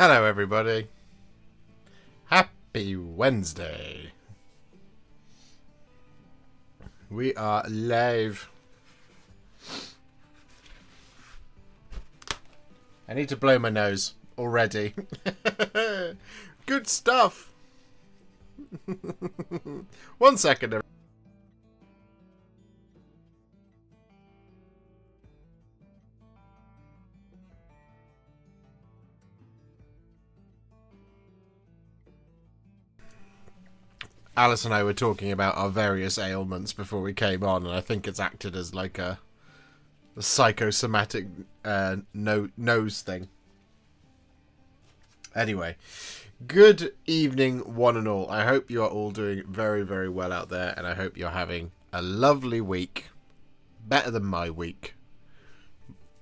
Hello everybody. Happy Wednesday. We are live. I need to blow my nose already. Good stuff. 1 second. Alice and I were talking about our various ailments before we came on, and I think it's acted as like a psychosomatic nose thing. Anyway, good evening one and all. I hope you are all doing very, very well out there, and I hope you're having a lovely week. Better than my week.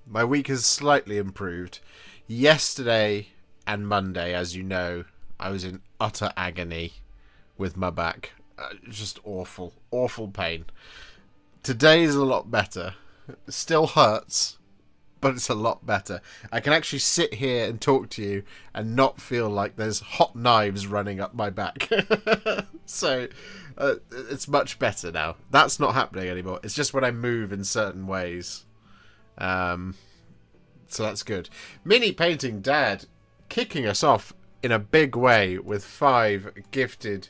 My week has slightly improved. Yesterday and Monday, as you know, I was in utter agony with my back. Just awful pain. Today is a lot better. It still hurts, but it's a lot better. I can actually sit here and talk to you and not feel like there's hot knives running up my back. So it's much better now. That's not happening anymore. It's just when I move in certain ways. So that's good. Mini Painting Dad kicking us off in a big way with 5 gifted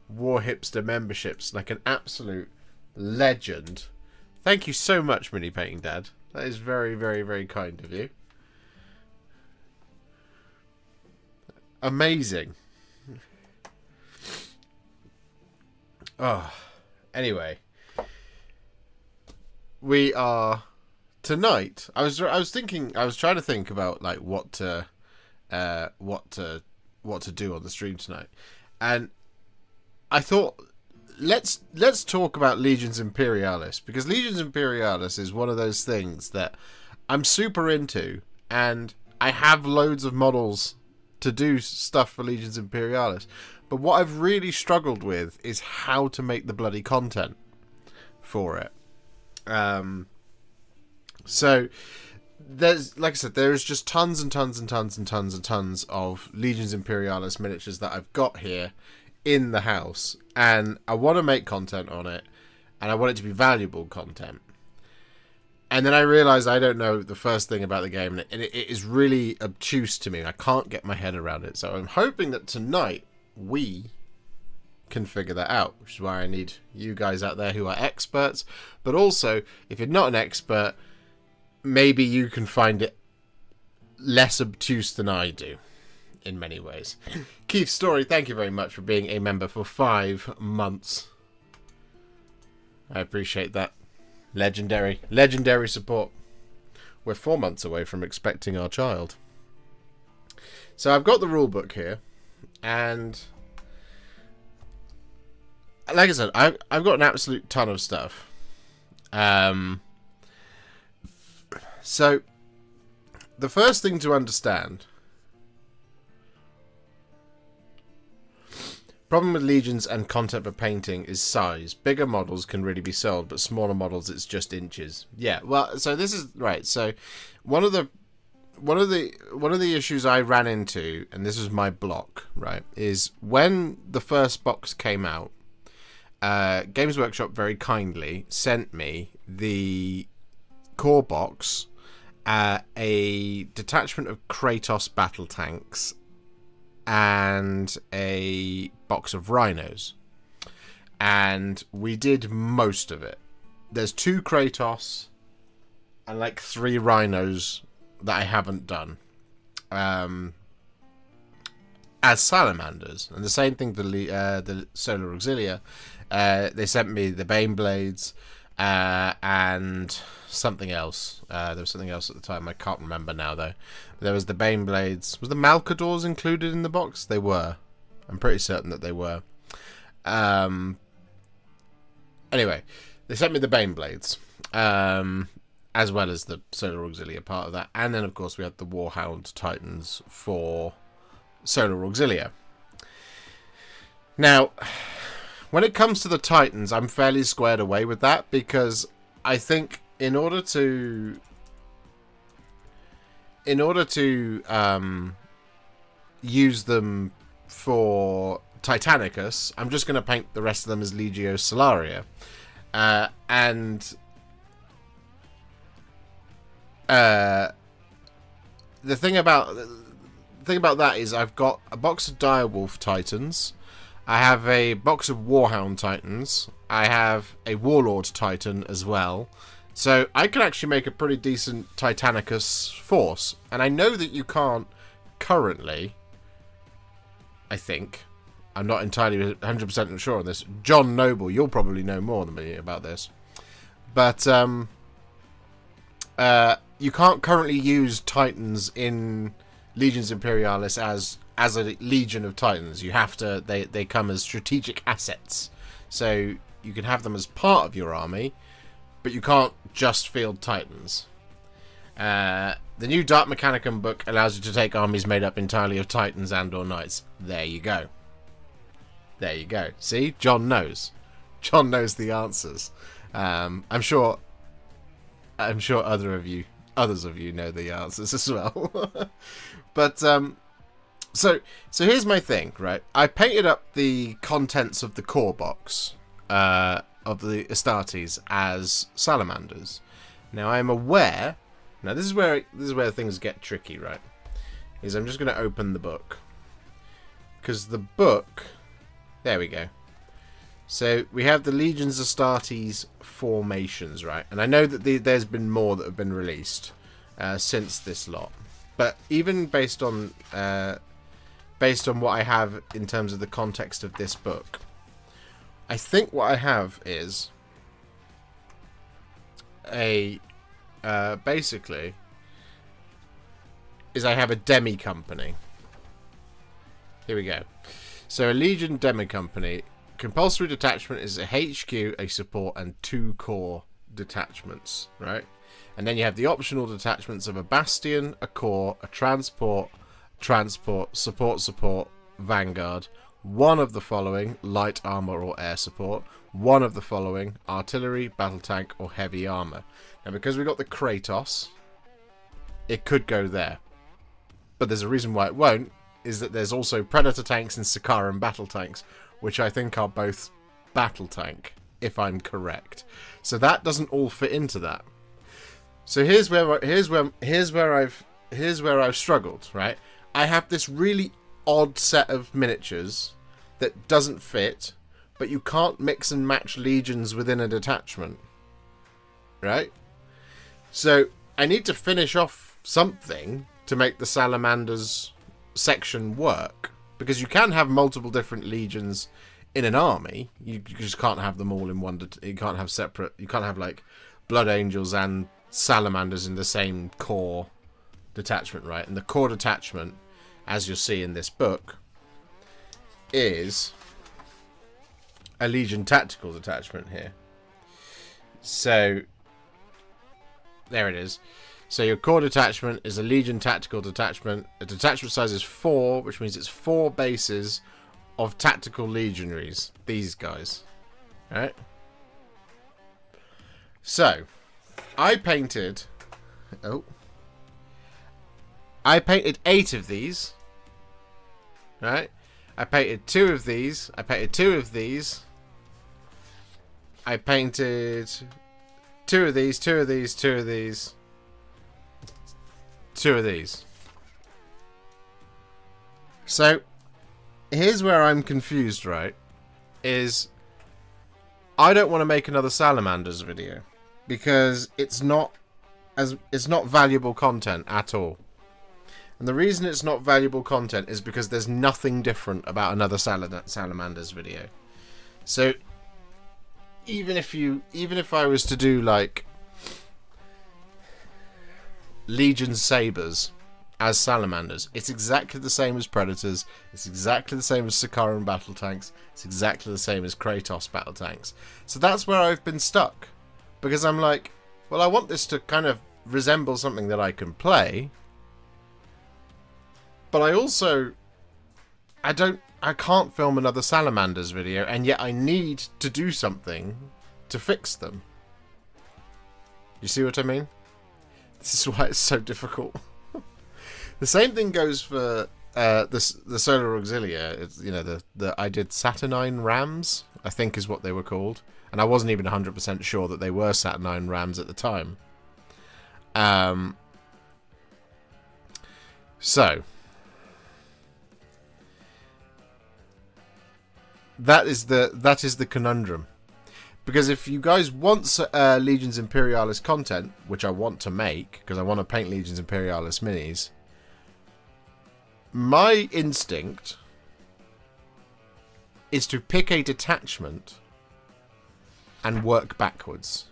Warhipster memberships, like an absolute legend. Thank you so much, Mini Painting Dad. That is very, very, very kind of you. Amazing. Oh, anyway, we are tonight. I was trying to think about like what to do on the stream tonight, and I thought, let's talk about Legions Imperialis, because Legions Imperialis is one of those things that I'm super into, and I have loads of models to do stuff for Legions Imperialis. But what I've really struggled with is how to make the bloody content for it. So there's, like I said, there is just tons and tons and tons and tons and tons of Legions Imperialis miniatures that I've got here in the house, and I want to make content on it, and I want it to be valuable content. And then I realized I don't know the first thing about the game, and it is really obtuse to me. I can't get my head around it, so I'm hoping that tonight we can figure that out, which is why I need you guys out there who are experts. But also, if you're not an expert, maybe you can find it less obtuse than I do in many ways. Keith Story, thank you very much for being a member for 5 months. I appreciate that. Legendary support. We're 4 months away from expecting our child. So I've got the rule book here, and like I said, I've got an absolute ton of stuff. So the first thing to understand, problem with Legions and content for painting is size. Bigger models can really be sold, but smaller models it's just inches. Yeah, well, so this is right. So one of the issues I ran into, and this was my block, right, is when the first box came out, Games Workshop very kindly sent me the core box, a detachment of Kratos battle tanks, and a box of rhinos, and we did most of it. There's 2 Kratos and like 3 rhinos that I haven't done as salamanders, and the same thing for the Solar Auxilia. They sent me the Bane Blades and something else. There was something else at the time, I can't remember now though. There was the Bane Blades. Was the Malcadors included in the box? They were. I'm pretty certain that they were. Anyway, they sent me the Bane Blades, as well as the Solar Auxilia part of that. And then, of course, we had the Warhound Titans for Solar Auxilia. Now, when it comes to the Titans, I'm fairly squared away with that, because I think in order to use them for Titanicus, I'm just going to paint the rest of them as Legio Solaria. The thing about that is I've got a box of Direwolf Titans. I have a box of Warhound Titans. I have a Warlord Titan as well. So I can actually make a pretty decent Titanicus force. And I know that you can't currently, I think. I'm not entirely 100% sure on this. John Noble, you'll probably know more than me about this. But you can't currently use Titans in Legions Imperialis as a Legion of Titans. You have to. They come as strategic assets. So you can have them as part of your army, but you can't just field Titans. The new Dark Mechanicum book allows you to take armies made up entirely of Titans and/or Knights. There you go. There you go. See, John knows. John knows the answers. I'm sure others of you know the answers as well. But so here's my thing, right? I painted up the contents of the core box of the Astartes as salamanders. Now I'm aware. Now this is where things get tricky, right? Is I'm just going to open the book, because the book. There we go. So we have the Legions Astartes formations, right? And I know that there's been more that have been released since this lot, but even based on what I have in terms of the context of this book, I think what I have is basically I have a demi company. Here we go. So a Legion demi company. Compulsory detachment is a HQ, a support, and 2 core detachments, right? And then you have the optional detachments of a bastion, a core, a transport, support, vanguard, one of the following, light armor or air support, one of the following, artillery, battle tank, or heavy armor. Now, because we got the Kratos, it could go there. But there's a reason why it won't, is that there's also Predator tanks and Sakaran battle tanks, which I think are both battle tank, if I'm correct. So that doesn't all fit into that. So here's where I've struggled, right? I have this really odd set of miniatures that doesn't fit, but you can't mix and match legions within a detachment, right? So I need to finish off something to make the salamanders section work, because you can have multiple different legions in an army. You just can't have them all in one. You can't have separate. You can't have like Blood Angels and salamanders in the same core detachment, right? And the core detachment, as you'll see in this book, is a Legion tactical detachment here. So there it is. So your core detachment is a Legion tactical detachment. The detachment size is 4, which means it's 4 bases of tactical legionaries. These guys. Alright? So, I painted 8 of these. Right? I painted 2 of these. I painted 2 of these. I painted 2 of these, 2 of these, 2 of these. 2 of these. So here's where I'm confused, right? Is I don't want to make another salamanders video because it's not valuable content at all. And the reason it's not valuable content is because there's nothing different about another salamanders video. So even if I was to do like Legion Sabres as salamanders, it's exactly the same as Predators, it's exactly the same as Sakaran battle tanks, it's exactly the same as Kratos battle tanks. So that's where I've been stuck, because I'm like, well, I want this to kind of resemble something that I can play, but I can't film another salamanders video, and yet I need to do something to fix them. You see what I mean? This is why it's so difficult. The same thing goes for the Solar Auxilia, it's, you know, the I did Saturnine Rams, I think is what they were called, and I wasn't even 100% sure that they were Saturnine Rams at the time. So that is the conundrum. Because if you guys want Legions Imperialis content, which I want to make, because I want to paint Legions Imperialis minis, my instinct is to pick a detachment and work backwards.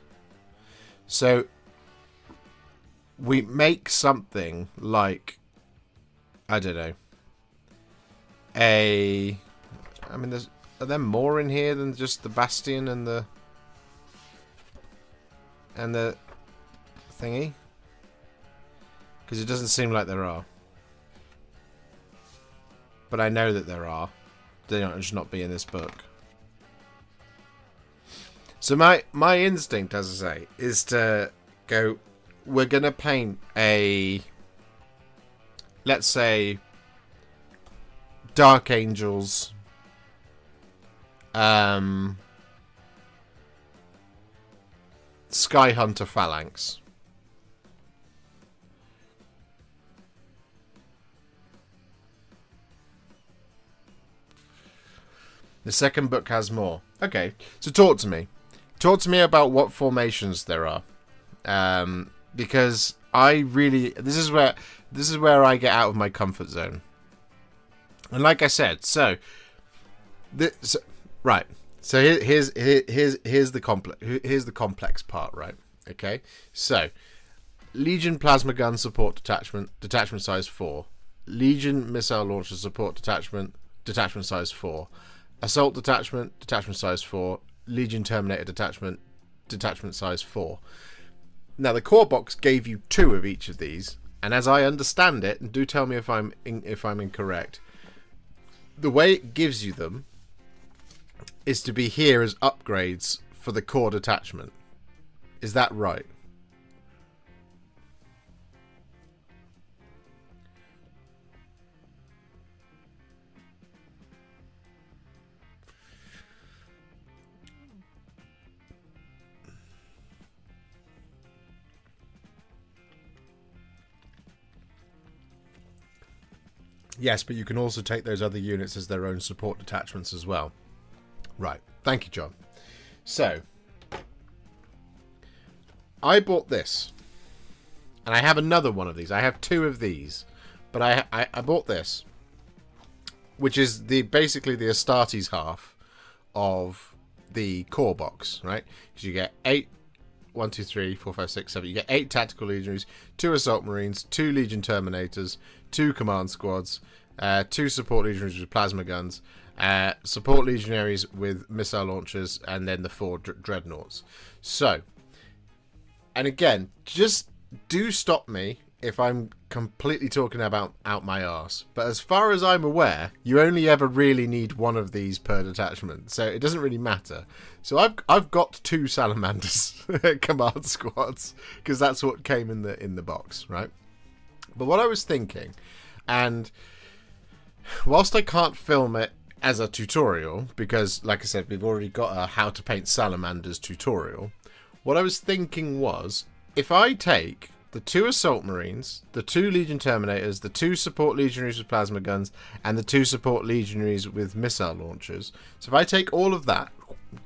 So we make something like, I don't know, I mean, are there more in here than just the Bastion and the thingy? Because it doesn't seem like there are. But I know that there are. They don't just not be in this book. So my instinct, as I say, is to go, we're going to paint a, let's say, Dark Angels, Sky Hunter Phalanx. The second book has more. Okay, so talk to me. Talk to me about what formations there are, because I really this is where I get out of my comfort zone. And like I said, so right. So here's the complex part, right? Okay. So Legion plasma gun support detachment size 4. Legion missile launcher support detachment size 4. Assault detachment size 4. Legion Terminator detachment size 4. Now the core box gave you 2 of each of these, and as I understand it, and do tell me if I'm incorrect, the way it gives you them is to be here as upgrades for the core detachment. Is that right? Yes, but you can also take those other units as their own support detachments as well. Right. Thank you, John. So, I bought this. And I have another one of these. I have 2 of these. But I bought this. Which is basically the Astartes half of the core box, right? Because you get 8... 1, 2, 3, 4, 5, 6, 7. You get 8 tactical legionaries, 2 assault marines, 2 legion terminators, 2 command squads, 2 support legionaries with plasma guns, support legionaries with missile launchers, and then the 4 dreadnoughts. So, and again, just do stop me if I'm completely talking about out my arse. But as far as I'm aware, you only ever really need 1 of these per detachment, so it doesn't really matter. So I've got 2 salamanders command squads because that's what came in the box, right? But what I was thinking, and whilst I can't film it as a tutorial because, like I said, we've already got a how to paint salamanders tutorial. What I was thinking was, if I take the 2 assault marines, the 2 legion terminators, the 2 support legionaries with plasma guns, and the 2 support legionaries with missile launchers. So if I take all of that,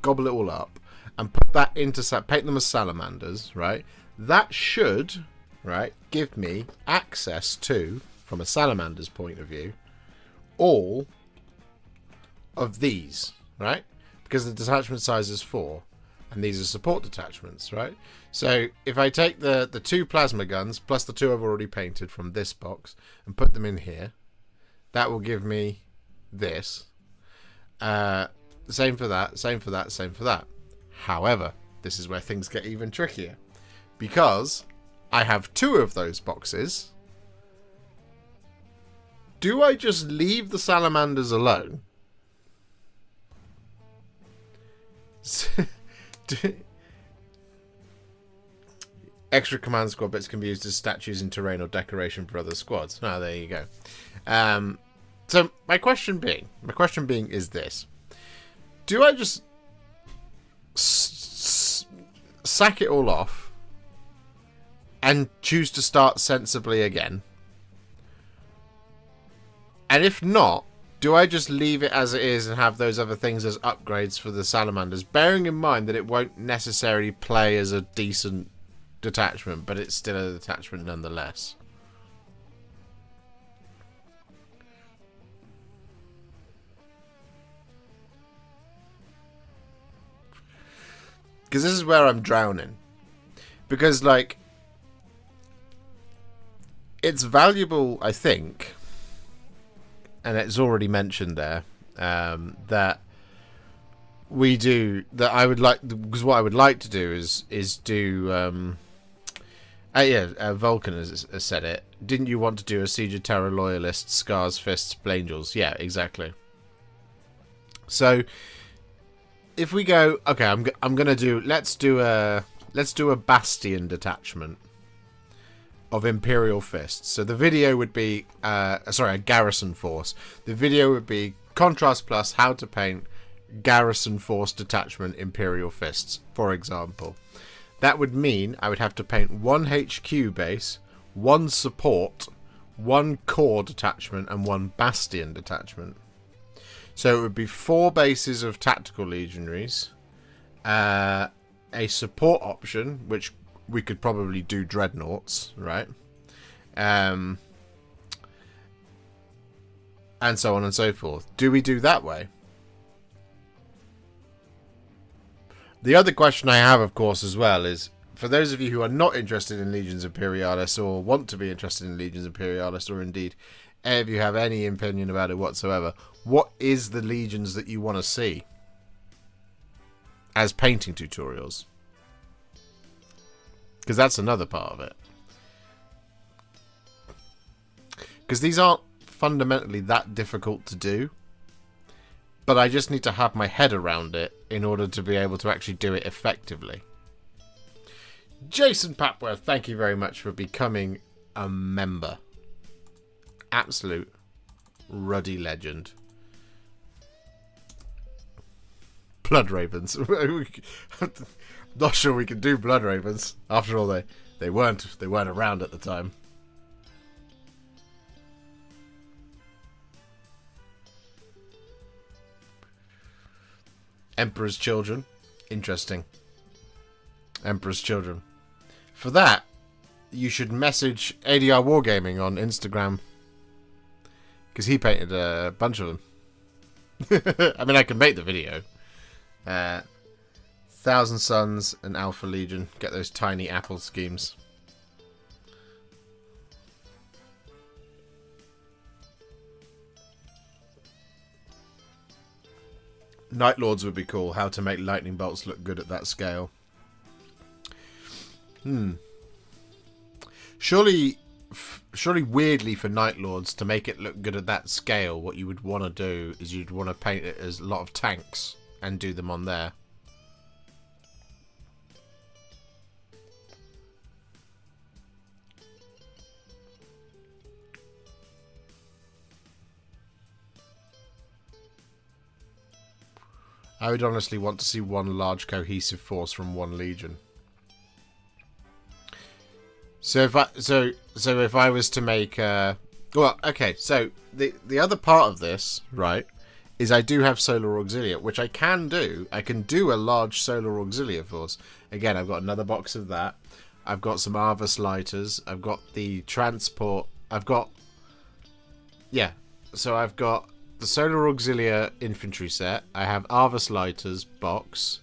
gobble it all up, and put that into paint them as salamanders, right? That should, right, give me access to, from a salamander's point of view, all of these, right? Because the detachment size is 4. And these are support detachments, right? So if I take the 2 plasma guns plus the 2 I've already painted from this box and put them in here, that will give me this. Same for that, same for that, same for that. However, this is where things get even trickier. Because I have 2 of those boxes. Do I just leave the salamanders alone? Extra command squad bits can be used as statues in terrain or decoration for other squads. Oh, there you go. So my question being is this: do I just sack it all off and choose to start sensibly again? And if not, do I just leave it as it is and have those other things as upgrades for the salamanders, bearing in mind that it won't necessarily play as a decent detachment, but it's still a detachment nonetheless? Because this is where I'm drowning. Because, like, it's valuable, I think, and it's already mentioned there, that we do, that I would like, because what I would like to do is do, Vulcan has said it. Didn't you want to do a Siege of Terror Loyalists, Scars, Fists, Blangels? Yeah, exactly. So, if we go, okay, I'm gonna do, let's do a Bastion detachment of Imperial Fists. So the video would be, a Garrison Force. The video would be Contrast Plus, how to paint Garrison Force detachment Imperial Fists, for example. That would mean I would have to paint 1 HQ base, 1 support, 1 core detachment, and 1 Bastion detachment. So it would be 4 bases of Tactical Legionaries, a support option, which we could probably do Dreadnoughts, right? And so on and so forth. Do we do that way? The other question I have, of course, as well is, for those of you who are not interested in Legions Imperialis or want to be interested in Legions Imperialis, or indeed if you have any opinion about it whatsoever, what is the Legions that you want to see as painting tutorials? Because that's another part of it. Because these aren't fundamentally that difficult to do, but I just need to have my head around it in order to be able to actually do it effectively. Jason Papworth, thank you very much for becoming a member. Absolute ruddy legend. Blood Ravens. Not sure we can do Blood Ravens. After all, they weren't around at the time. Emperor's Children. Interesting. Emperor's Children. For that, you should message ADR Wargaming on Instagram, because he painted a bunch of them. I mean, I can make the video. Thousand Suns and Alpha Legion. Get those tiny apple schemes. Night Lords would be cool. How to make lightning bolts look good at that scale. Surely weirdly for Night Lords, to make it look good at that scale, what you would want to do is you'd want to paint it as a lot of tanks and do them on there. I would honestly want to see one large cohesive force from one legion. So if I was to make well, okay, so the other part of this, right, is I do have Solar Auxilia, which I can do. I can do a large Solar Auxilia force. Again, I've got another box of that. I've got some Arvus lighters. I've got the transport. I've got, yeah, so I've got the Solar Auxilia infantry set. I have Arvus lighters box.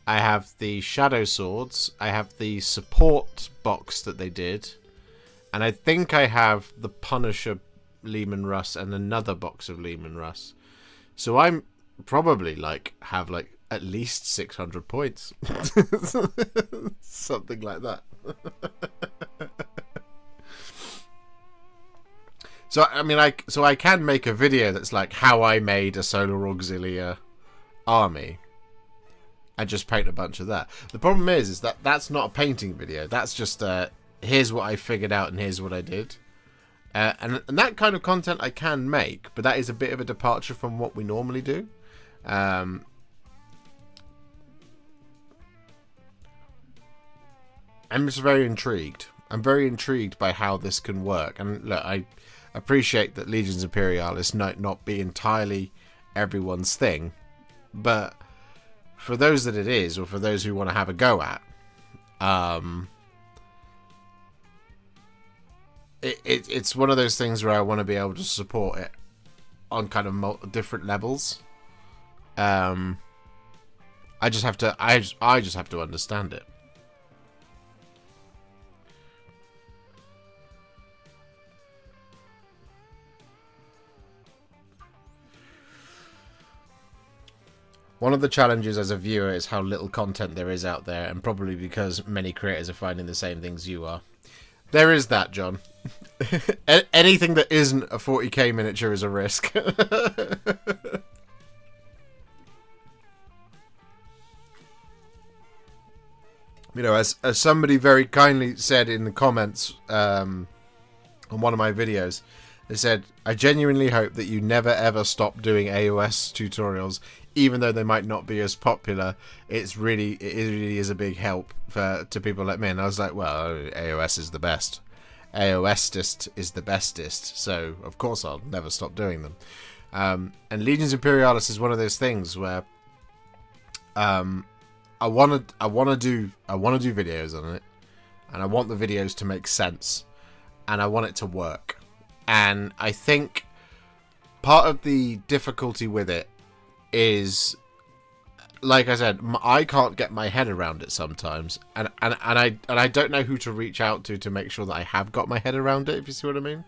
I have the Shadow Swords. I have the support box that they did. And I think I have the Punisher Lehman Russ and another box of Lehman Russ. So I'm probably have at least 600 points. Something like that. So I mean, I can make a video that's like how I made a Solar Auxilia army, and just paint a bunch of that. The problem is that that's not a painting video. That's just here's what I figured out and here's what I did. And that kind of content I can make, but that is a bit of a departure from what we normally do. I'm just very intrigued. I'm very intrigued by how this can work. And look, I appreciate that Legions Imperialis might not be entirely everyone's thing, but for those that it is, or for those who want to have a go at, it's one of those things where I want to be able to support it on kind of different levels. I just have to understand it. One of the challenges as a viewer is how little content there is out there, and probably because many creators are finding the same things you are. There is that, John. Anything that isn't a 40k miniature is a risk. You know, as somebody very kindly said in the comments on one of my videos, they said, I genuinely hope that you never ever stop doing AoS tutorials, even though they might not be as popular. It really is a big help to people like me. And I was like, well, AoS is the best. AoSist is the bestest, so of course I'll never stop doing them. And Legions Imperialis is one of those things where I want to do videos on it, and I want the videos to make sense, and I want it to work. And I think part of the difficulty with it is, like I said, I can't get my head around it sometimes, and I don't know who to reach out to make sure that I have got my head around it, if you see what I mean.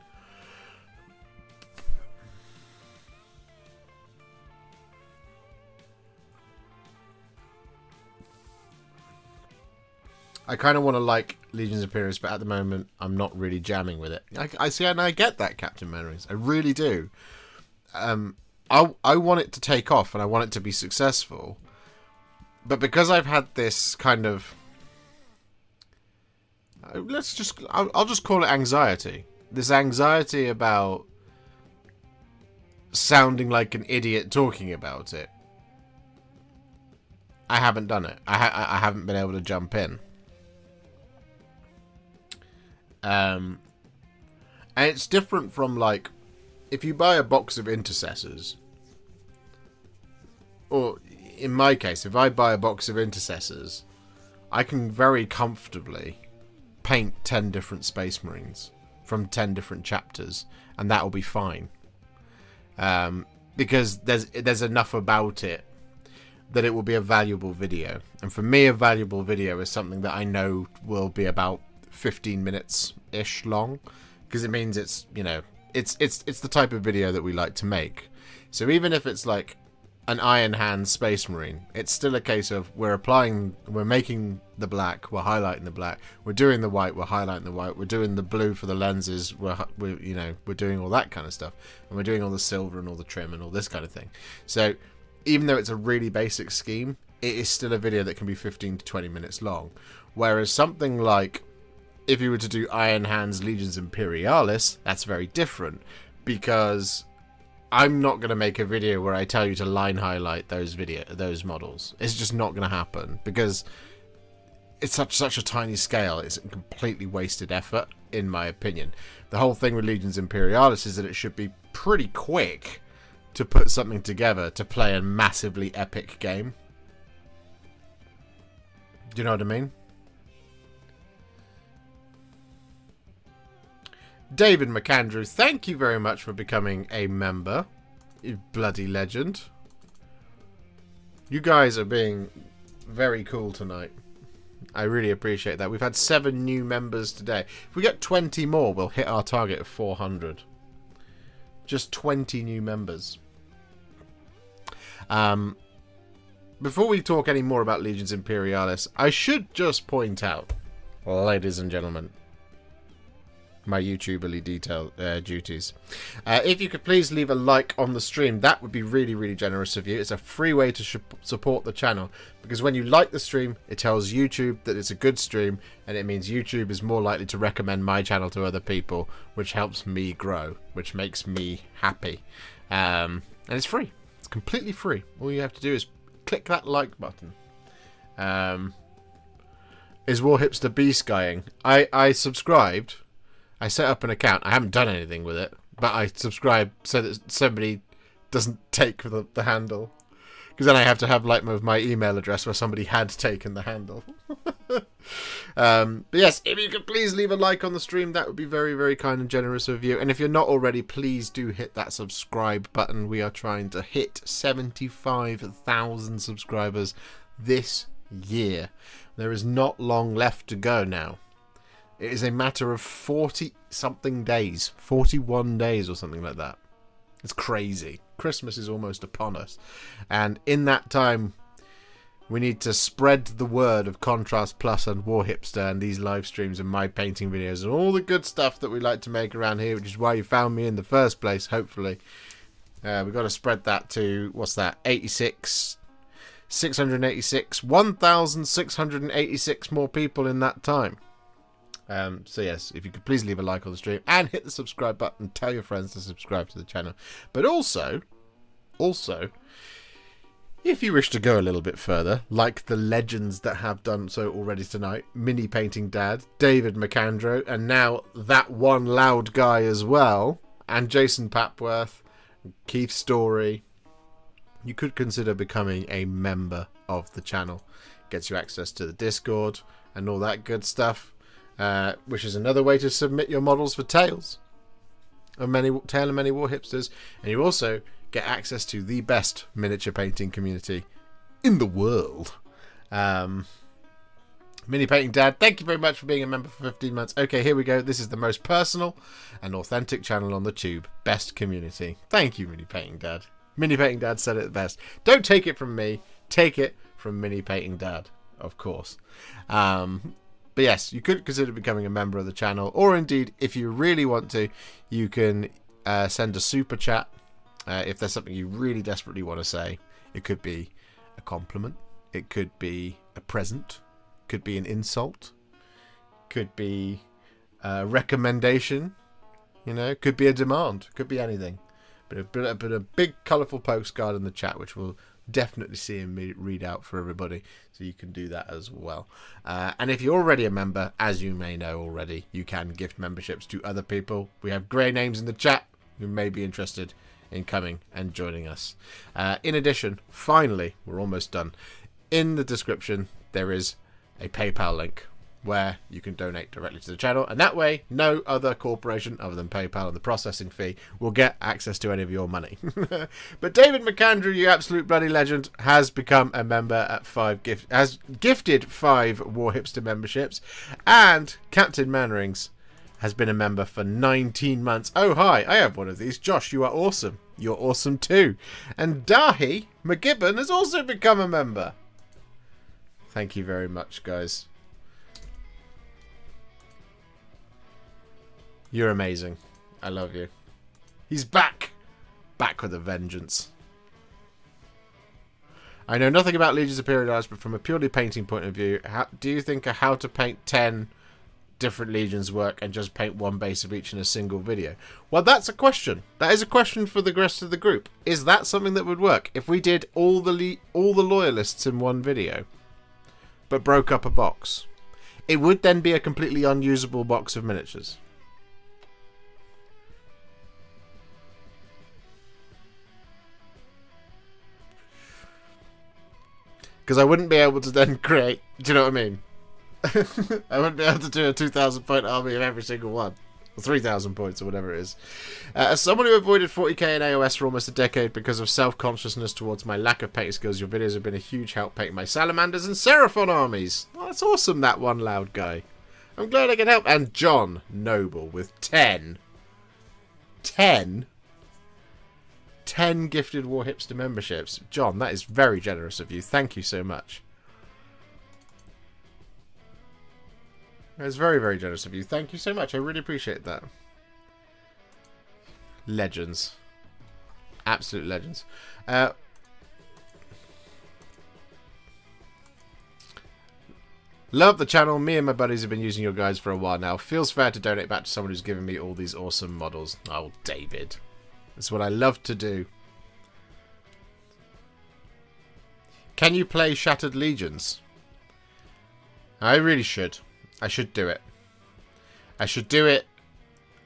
I kind of want to like Legions Imperialis, but at the moment I'm not really jamming with it. I see, and I get that, Captain Memories. I really do. I want it to take off, and I want it to be successful. But because I've had this kind of... I'll just call it anxiety. This anxiety about sounding like an idiot talking about it. I haven't done it. I haven't been able to jump in. And it's different from, like, if you buy a box of intercessors, or in my case, if I buy a box of intercessors, I can very comfortably paint 10 different Space Marines from 10 different chapters, and that will be fine. Because there's enough about it that it will be a valuable video. And for me, a valuable video is something that I know will be about 15 minutes-ish long, because it means it's, you know, it's the type of video that we like to make. So even if it's like an Iron Hand Space Marine, it's still a case of we're making the black, we're highlighting the black, we're doing the white, we're highlighting the white, we're doing the blue for the lenses, we're doing all that kind of stuff, and we're doing all the silver and all the trim and all this kind of thing. So even though it's a really basic scheme, it is still a video that can be 15 to 20 minutes long. Whereas something like, if you were to do Iron Hand's Legions Imperialis, that's very different, because I'm not going to make a video where I tell you to line highlight those models. It's just not going to happen, because it's such a tiny scale. It's a completely wasted effort, in my opinion. The whole thing with Legions Imperialis is that it should be pretty quick to put something together to play a massively epic game. Do you know what I mean? David McAndrew, thank you very much for becoming a member, you bloody legend. You guys are being very cool tonight. I really appreciate that. We've had 7 new members today. If we get 20 more, we'll hit our target of 400. Just 20 new members. Before we talk any more about Legions Imperialis, I should just point out, ladies and gentlemen, my YouTuberly duties. If you could please leave a like on the stream, that would be really, really generous of you. It's a free way to support the channel, because when you like the stream, it tells YouTube that it's a good stream, and it means YouTube is more likely to recommend my channel to other people, which helps me grow, which makes me happy. And it's free. It's completely free. All you have to do is click that like button. Is Warhipster B-skying? I subscribed. I set up an account. I haven't done anything with it, but I subscribe so that somebody doesn't take the handle. Because then I have to have like my email address where somebody had taken the handle. But yes, if you could please leave a like on the stream, that would be very, very kind and generous of you. And if you're not already, please do hit that subscribe button. We are trying to hit 75,000 subscribers this year. There is not long left to go now. It is a matter of 40-something days. 41 days or something like that. It's crazy. Christmas is almost upon us. And in that time, we need to spread the word of Contrast Plus and Warhipster and these live streams and my painting videos and all the good stuff that we like to make around here, which is why you found me in the first place, hopefully. We've got to spread that to, what's that, 1,686 more people in that time. So yes, if you could please leave a like on the stream and hit the subscribe button, tell your friends to subscribe to the channel. But also, if you wish to go a little bit further, like the legends that have done so already tonight, Mini Painting Dad, David McAndrew, and now that one loud guy as well, and Jason Papworth, Keith Story, you could consider becoming a member of the channel. Gets you access to the Discord and all that good stuff. Which is another way to submit your models for Tales of Many Warhipsters, and you also get access to the best miniature painting community in the world. Mini Painting Dad, thank you very much for being a member for 15 months. Okay, here we go. This is the most personal and authentic channel on the tube. Best community. Thank you, Mini Painting Dad. Mini Painting Dad said it the best. Don't take it from me. Take it from Mini Painting Dad, of course. But yes, you could consider becoming a member of the channel, or indeed, if you really want to, you can send a super chat if there's something you really desperately want to say. It could be a compliment, it could be a present, could be an insult, could be a recommendation, could be a demand, could be anything. But a big colourful postcard in the chat, which will definitely see and read out for everybody, so you can do that as well. And if you're already a member, as you may know already, you can gift memberships to other people. We have grey names in the chat who may be interested in coming and joining us. In addition, finally, we're almost done. In the description there is a PayPal link where you can donate directly to the channel, and that way no other corporation other than PayPal and the processing fee will get access to any of your money. But David McAndrew, you absolute bloody legend, has become a member at has gifted 5 Warhipster memberships, and Captain Mannerings has been a member for 19 months. Oh hi, I have one of these. Josh, you are awesome. You're awesome too. And Dahi McGibbon has also become a member. Thank you very much, guys. You're amazing. I love you. He's back! Back with a vengeance. I know nothing about Legions Imperialis, but from a purely painting point of view, do you think a how to paint 10 different legions work and just paint one base of each in a single video? Well, that's a question. That is a question for the rest of the group. Is that something that would work? If we did all the loyalists in one video, but broke up a box, it would then be a completely unusable box of miniatures. Because I wouldn't be able to then create... Do you know what I mean? I wouldn't be able to do a 2,000 point army of every single one. Or 3,000 points or whatever it is. As someone who avoided 40k in AoS for almost a decade because of self-consciousness towards my lack of painting skills, your videos have been a huge help painting my salamanders and seraphon armies. Oh, that's awesome, that one loud guy. I'm glad I can help. And John Noble with 10 gifted Warhipster memberships. John, that is very generous of you. Thank you so much. That's very, very generous of you. Thank you so much. I really appreciate that. Legends. Absolute legends. Love the channel. Me and my buddies have been using your guides for a while now. Feels fair to donate back to someone who's given me all these awesome models. Oh, David. That's what I love to do. Can you play Shattered Legions? I really should. I should do it. I should do it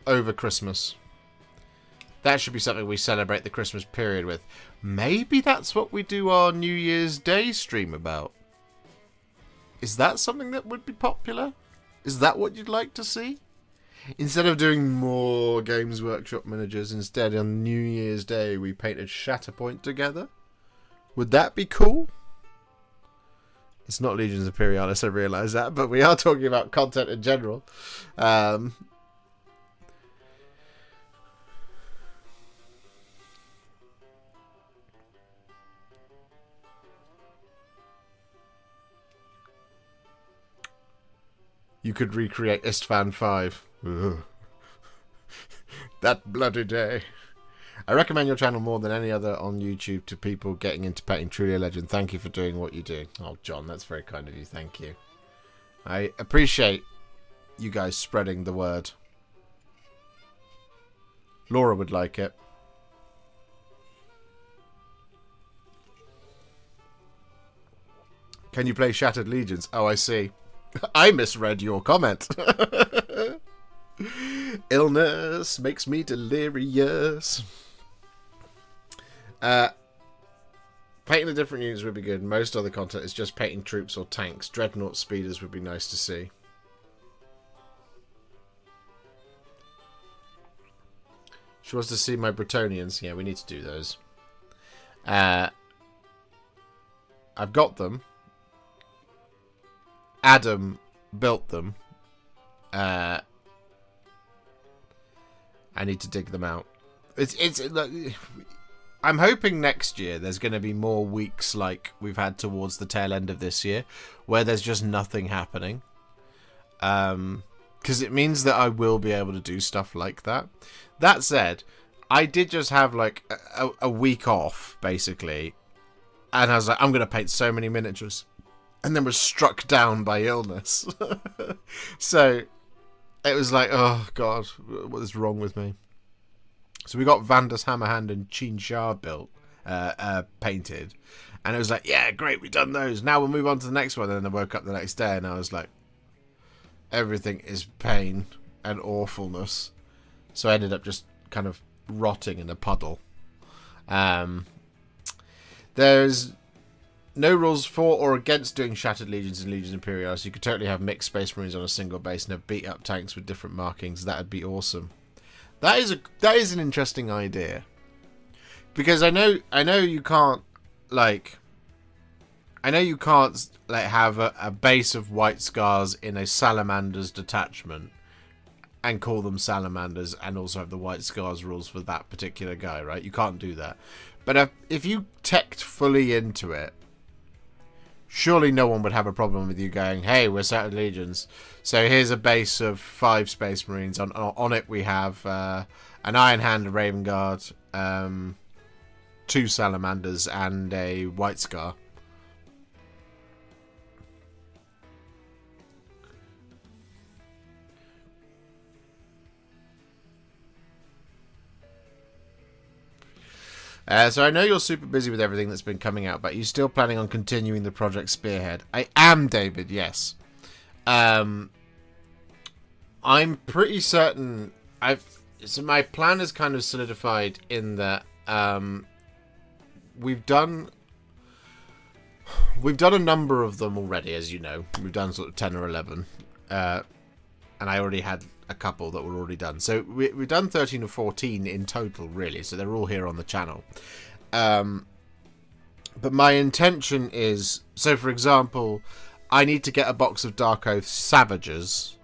over Christmas. That should be something we celebrate the Christmas period with. Maybe that's what we do our New Year's Day stream about. Is that something that would be popular? Is that what you'd like to see? Instead of doing more Games Workshop managers, instead on New Year's Day we painted Shatterpoint together? Would that be cool? It's not Legions Imperialis, I realise that, but we are talking about content in general. You could recreate Istvan 5. Ugh. That bloody day. I recommend your channel more than any other on YouTube to people getting into painting. Truly a legend. Thank you for doing what you do. Oh, John, that's very kind of you. Thank you. I appreciate you guys spreading the word. Laura would like it. Can you play Shattered Legions? Oh, I see. I misread your comment. Illness makes me delirious. Painting the different units would be good. Most other content is just painting troops or tanks. Dreadnought speeders would be nice to see. She wants to see my Bretonians. Yeah, we need to do those. I've got them. Adam built them. I need to dig them out. I'm hoping next year there's going to be more weeks like we've had towards the tail end of this year, where there's just nothing happening. Because it means that I will be able to do stuff like that. That said, I did just have like a week off, basically, and I was like, I'm going to paint so many miniatures. And then was struck down by illness. So it was like, oh god, what is wrong with me? So we got Vandus Hammerhand and Chin Shah built, painted, and it was like, yeah, great, we've done those. Now we'll move on to the next one. And then I woke up the next day and I was like, everything is pain and awfulness. So I ended up just kind of rotting in a puddle. There's no rules for or against doing Shattered Legions and Legions Imperialis. You could totally have mixed Space Marines on a single base and have beat-up tanks with different markings. That would be awesome. That is an interesting idea. Because I know you can't have a base of White Scars in a Salamander's detachment and call them Salamanders and also have the White Scars rules for that particular guy, right? You can't do that. But if you teched fully into it, surely no one would have a problem with you going, hey, we're Shattered Legions. So here's a base of 5 Space Marines. On it we have an Iron Hand, a Raven Guard, 2 Salamanders, and a White Scar. So I know you're super busy with everything that's been coming out, but you're still planning on continuing the project Spearhead. I am, David, yes. I'm pretty certain so my plan is kind of solidified in that we've done a number of them already, as you know. We've done sort of 10 or 11. And I already had a couple that were already done. So we've done 13 or 14 in total, really. So they're all here on the channel. But my intention is... So, for example, I need to get a box of Dark Oath Savages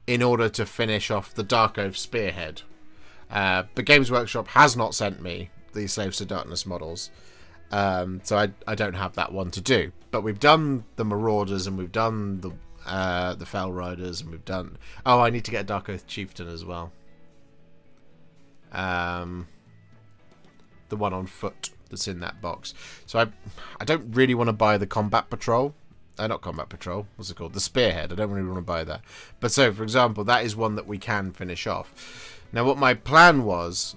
in order to finish off the Dark Oath Spearhead. But Games Workshop has not sent me the Slaves to Darkness models. So I don't have that one to do. But we've done the Marauders and we've done the the Fell Riders, and we've done... Oh, I need to get a Dark Oath Chieftain as well. The one on foot that's in that box. So I don't really want to buy the Combat Patrol. Not Combat Patrol. What's it called? The Spearhead. I don't really want to buy that. But so, for example, that is one that we can finish off. Now, what my plan was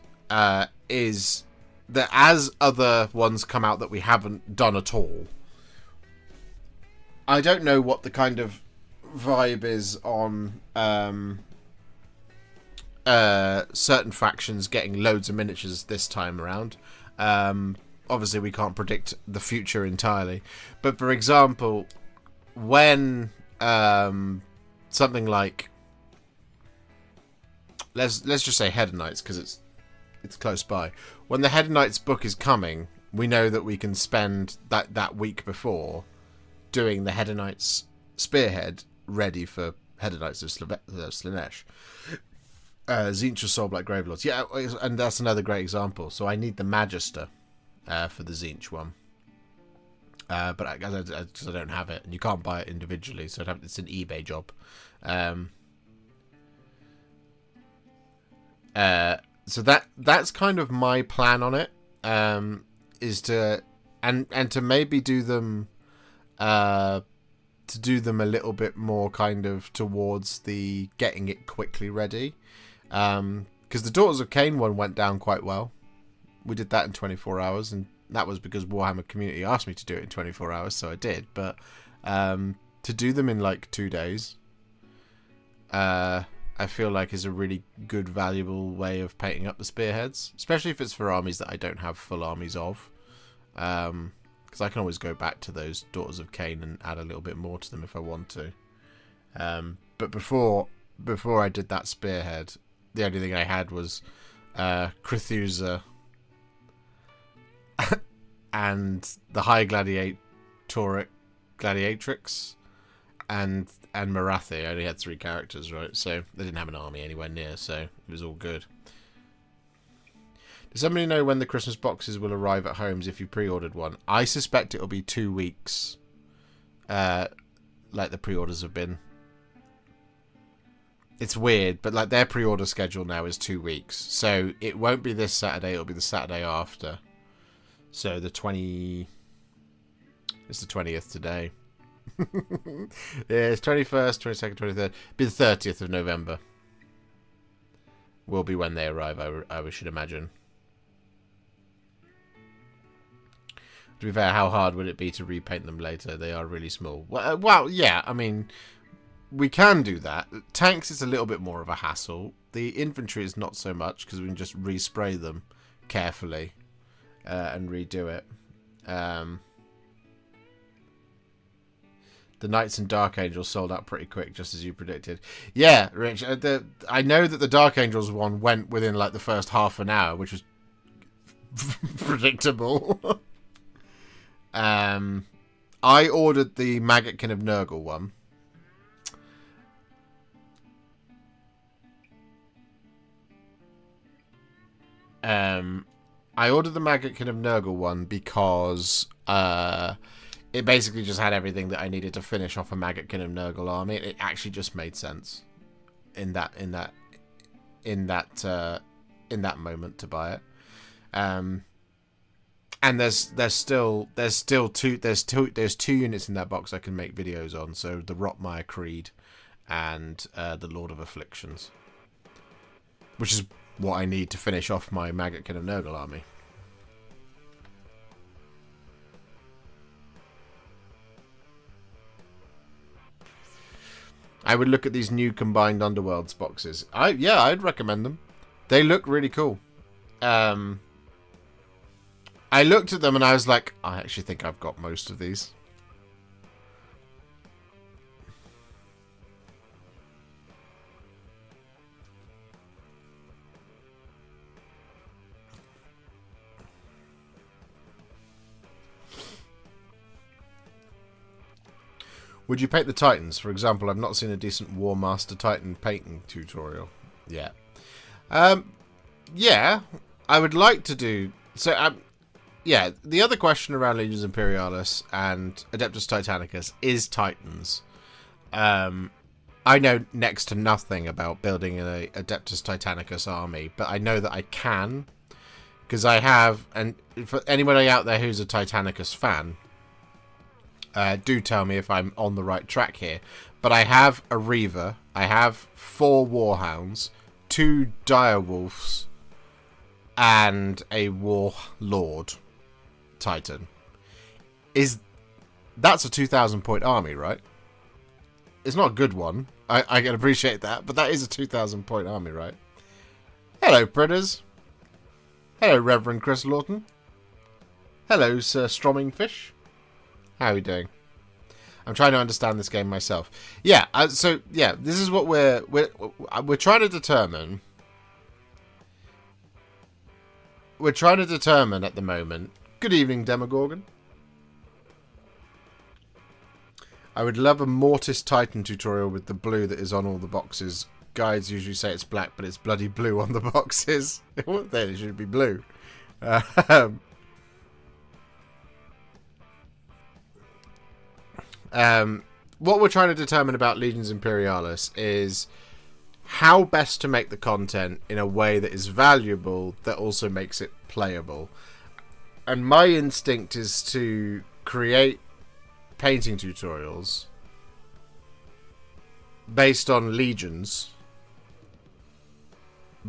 is that as other ones come out that we haven't done at all, I don't know what the kind of vibe is on certain factions getting loads of miniatures this time around. Obviously, we can't predict the future entirely. But, for example, when something like... Let's just say Head Knights, because it's close by. When the Head Knights book is coming, we know that we can spend that week before doing the Head Knights Spearhead ready for Head Knights of Slaanesh. Tzeentch of Soulblight Gravelords. Yeah, and that's another great example. So I need the Magister for the Tzeentch one. But I don't have it, and you can't buy it individually, so it's an eBay job. So that's kind of my plan on it. Is to and to maybe do them a little bit more kind of towards the getting it quickly ready. Because the Daughters of Cain one went down quite well. We did that in 24 hours, and that was because Warhammer Community asked me to do it in 24 hours, so I did. But to do them in like 2 days, I feel like is a really good, valuable way of painting up the spearheads, especially if it's for armies that I don't have full armies of. Because I can always go back to those Daughters of Cain and add a little bit more to them if I want to. But before I did that spearhead, the only thing I had was Crethusa and the High Gladiatrix and Marathi. I only had 3 characters, right? So they didn't have an army anywhere near, so it was all good. Does somebody know when the Christmas boxes will arrive at homes if you pre-ordered one? I suspect it'll be 2 weeks, like the pre-orders have been. It's weird, but like their pre-order schedule now is 2 weeks. So it won't be this Saturday, it'll be the Saturday after. So the 20... It's the 20th today. Yeah, it's 21st, 22nd, 23rd. It'll be the 30th of November. Will be when they arrive, I should imagine. To be fair, how hard would it be to repaint them later? They are really small. Well, yeah, I mean, we can do that. Tanks is a little bit more of a hassle. The infantry is not so much, because we can just respray them carefully and redo it. The Knights and Dark Angels sold out pretty quick, just as you predicted. Yeah, Rich, I know that the Dark Angels one went within like the first half an hour, which was predictable. I ordered the Maggotkin of Nurgle one. I ordered the Maggotkin of Nurgle one because it basically just had everything that I needed to finish off a Maggotkin of Nurgle army. It actually just made sense in that moment to buy it. And there's two units in that box I can make videos on. So the Rotmire Creed and the Lord of Afflictions, which is what I need to finish off my Maggotkin of Nurgle army. I would look at these new Combined Underworlds boxes. I'd recommend them. They look really cool. I looked at them and I was like, I actually think I've got most of these. Would you paint the Titans? For example, I've not seen a decent War Master Titan painting tutorial yet. Yeah, I would like to do... So, yeah, the other question around Legions Imperialis and Adeptus Titanicus is Titans. I know next to nothing about building an Adeptus Titanicus army, but I know that I can, because I have, and for anybody out there who's a Titanicus fan, do tell me if I'm on the right track here. But I have a Reaver, I have 4 Warhounds, 2 Direwolves, and a Warlord Titan. That's a 2,000 point army, right? It's not a good one. I can appreciate that, but that is a 2,000 point army, right? Hello, Predators. Hello, Reverend Chris Lawton. Hello, Sir Strommingfish. How are you doing? I'm trying to understand this game myself. Yeah, so yeah, this is what we're trying to determine. We're trying to determine at the moment. Good evening, Demogorgon. I would love a Mortis Titan tutorial with the blue that is on all the boxes. Guides usually say it's black, but it's bloody blue on the boxes. Then it should be blue. What we're trying to determine about Legions Imperialis is how best to make the content in a way that is valuable, that also makes it playable. And my instinct is to create painting tutorials based on legions,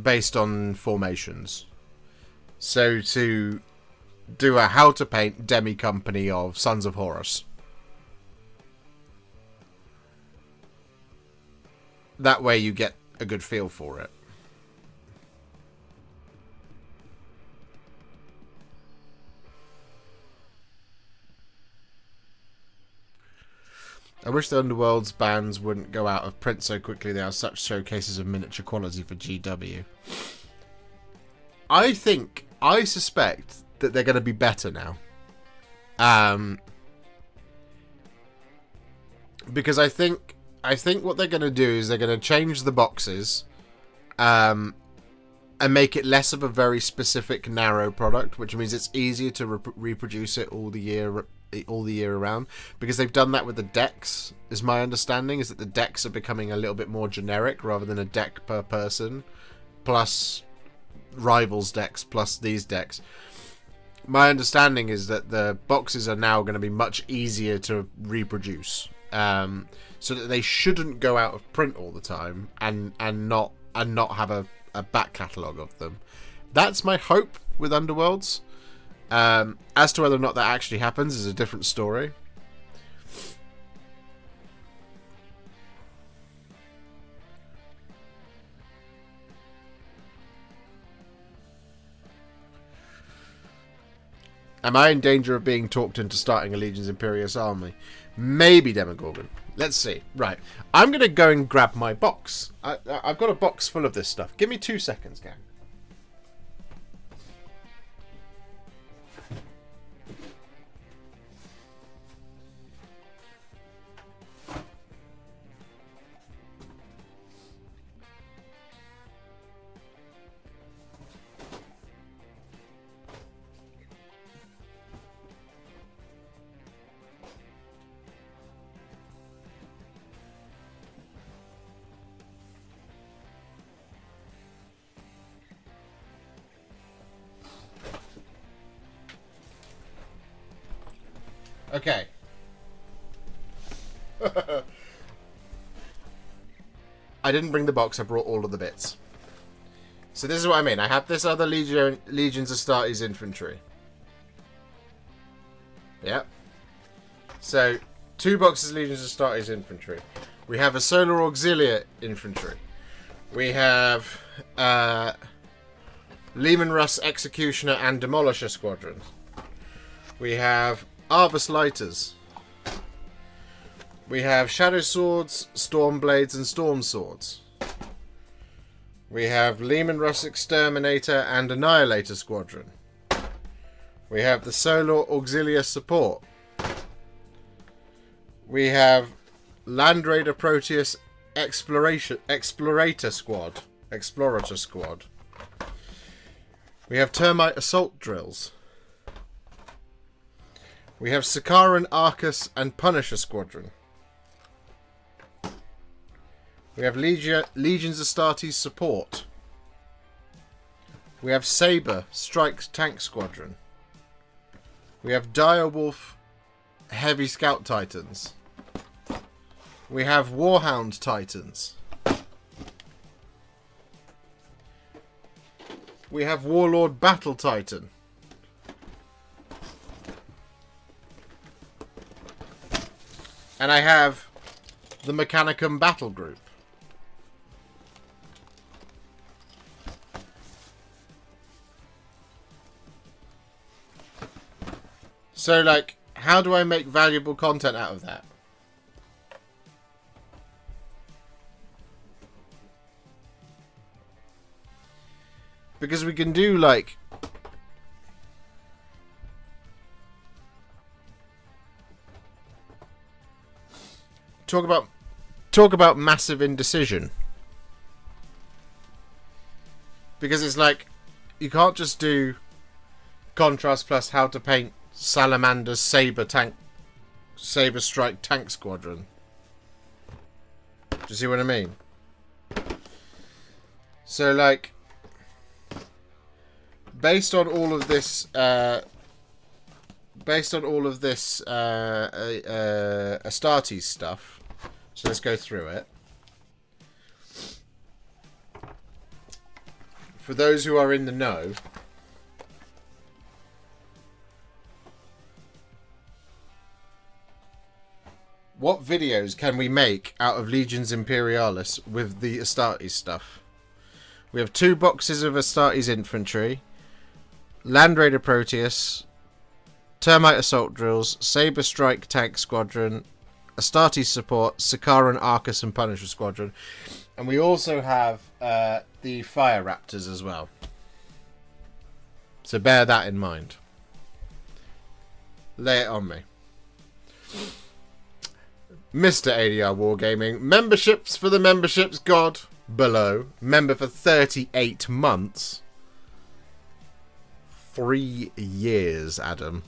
based on formations. So to do a how to paint demi company of Sons of Horus. That way you get a good feel for it. I wish the Underworld's bands wouldn't go out of print so quickly. They are such showcases of miniature quality for GW. I suspect that they're going to be better now. Because I think what they're going to do is they're going to change the boxes and make it less of a very specific, narrow product, which means it's easier to reproduce it all the year around, because they've done that with the decks. Is my understanding is that the decks are becoming a little bit more generic rather than a deck per person plus rivals decks plus these decks. My understanding is that the boxes are now going to be much easier to reproduce, so that they shouldn't go out of print all the time and not have a back catalogue of them. That's my hope with Underworlds. As to whether or not that actually happens is a different story. Am I in danger of being talked into starting a Legions Imperialis army? Maybe, Demogorgon. Let's see. Right. I'm going to go and grab my box. I've got a box full of this stuff. Give me 2 seconds, gang. Okay. I didn't bring the box, I brought all of the bits. So this is what I mean. I have this other Legions Astartes Infantry. Yep. So, 2 boxes of Legions Astartes Infantry. We have a Solar Auxilia Infantry. We have Leman Russ Executioner and Demolisher Squadron. We have Arbus Lighters. We have Shadow Swords, Storm Blades, and Storm Swords. We have Leman Russ Exterminator and Annihilator Squadron. We have the Solar Auxilia Support. We have Land Raider Proteus Explorator Squad. We have Termite Assault Drills. We have Sakaran Arcus and Punisher Squadron. We have Legions Astartes support. We have Saber Strike Tank Squadron. We have Direwolf Heavy Scout Titans. We have Warhound Titans. We have Warlord Battle Titan. And I have the Mechanicum Battle Group. So, like, how do I make valuable content out of that? Because we can do, like... Talk about massive indecision. Because it's like, you can't just do contrast plus how to paint Salamander's Saber Strike Tank Squadron. Do you see what I mean? So, like, based on all of this Astartes stuff, so let's go through it. For those who are in the know, what videos can we make out of Legions Imperialis with the Astartes stuff? We have 2 boxes of Astartes Infantry, Land Raider Proteus, Termite Assault Drills, Saber Strike Tank Squadron, Astartes Support, Sikaran Arcus and Punisher Squadron. And we also have the Fire Raptors as well. So bear that in mind. Lay it on me. Mr. ADR Wargaming, memberships for the memberships god below. Member for 38 months. 3 years, Adam.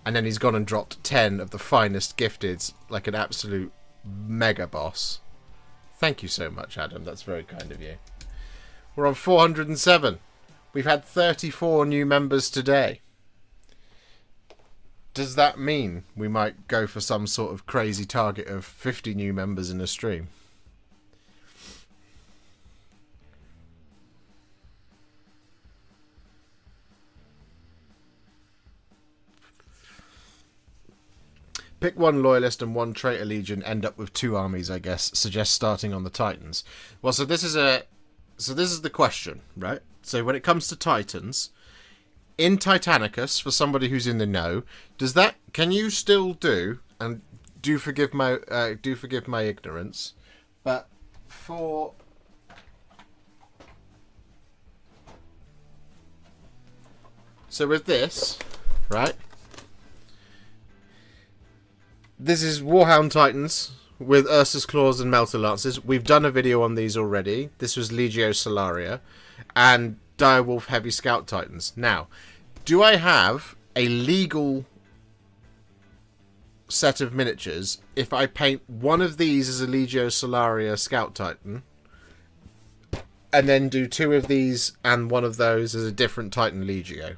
And then he's gone and dropped 10 of the finest gifteds like an absolute mega boss. Thank you so much, Adam. That's very kind of you. We're on 407. We've had 34 new members today. Does that mean we might go for some sort of crazy target of 50 new members in a stream? Pick 1 loyalist and 1 traitor legion, end up with 2 armies, I guess. Suggest starting on the Titans. Well, so this is the question, right? So when it comes to Titans, in Titanicus, for somebody who's in the know, can you still do, and do forgive my ignorance, but for so with this, right? This is Warhound Titans with Ursus Claws and Melter Lances. We've done a video on these already. This was Legio Solaria and Direwolf Heavy Scout Titans. Now, do I have a legal set of miniatures if I paint one of these as a Legio Solaria Scout Titan and then do 2 of these and 1 of those as a different Titan Legio?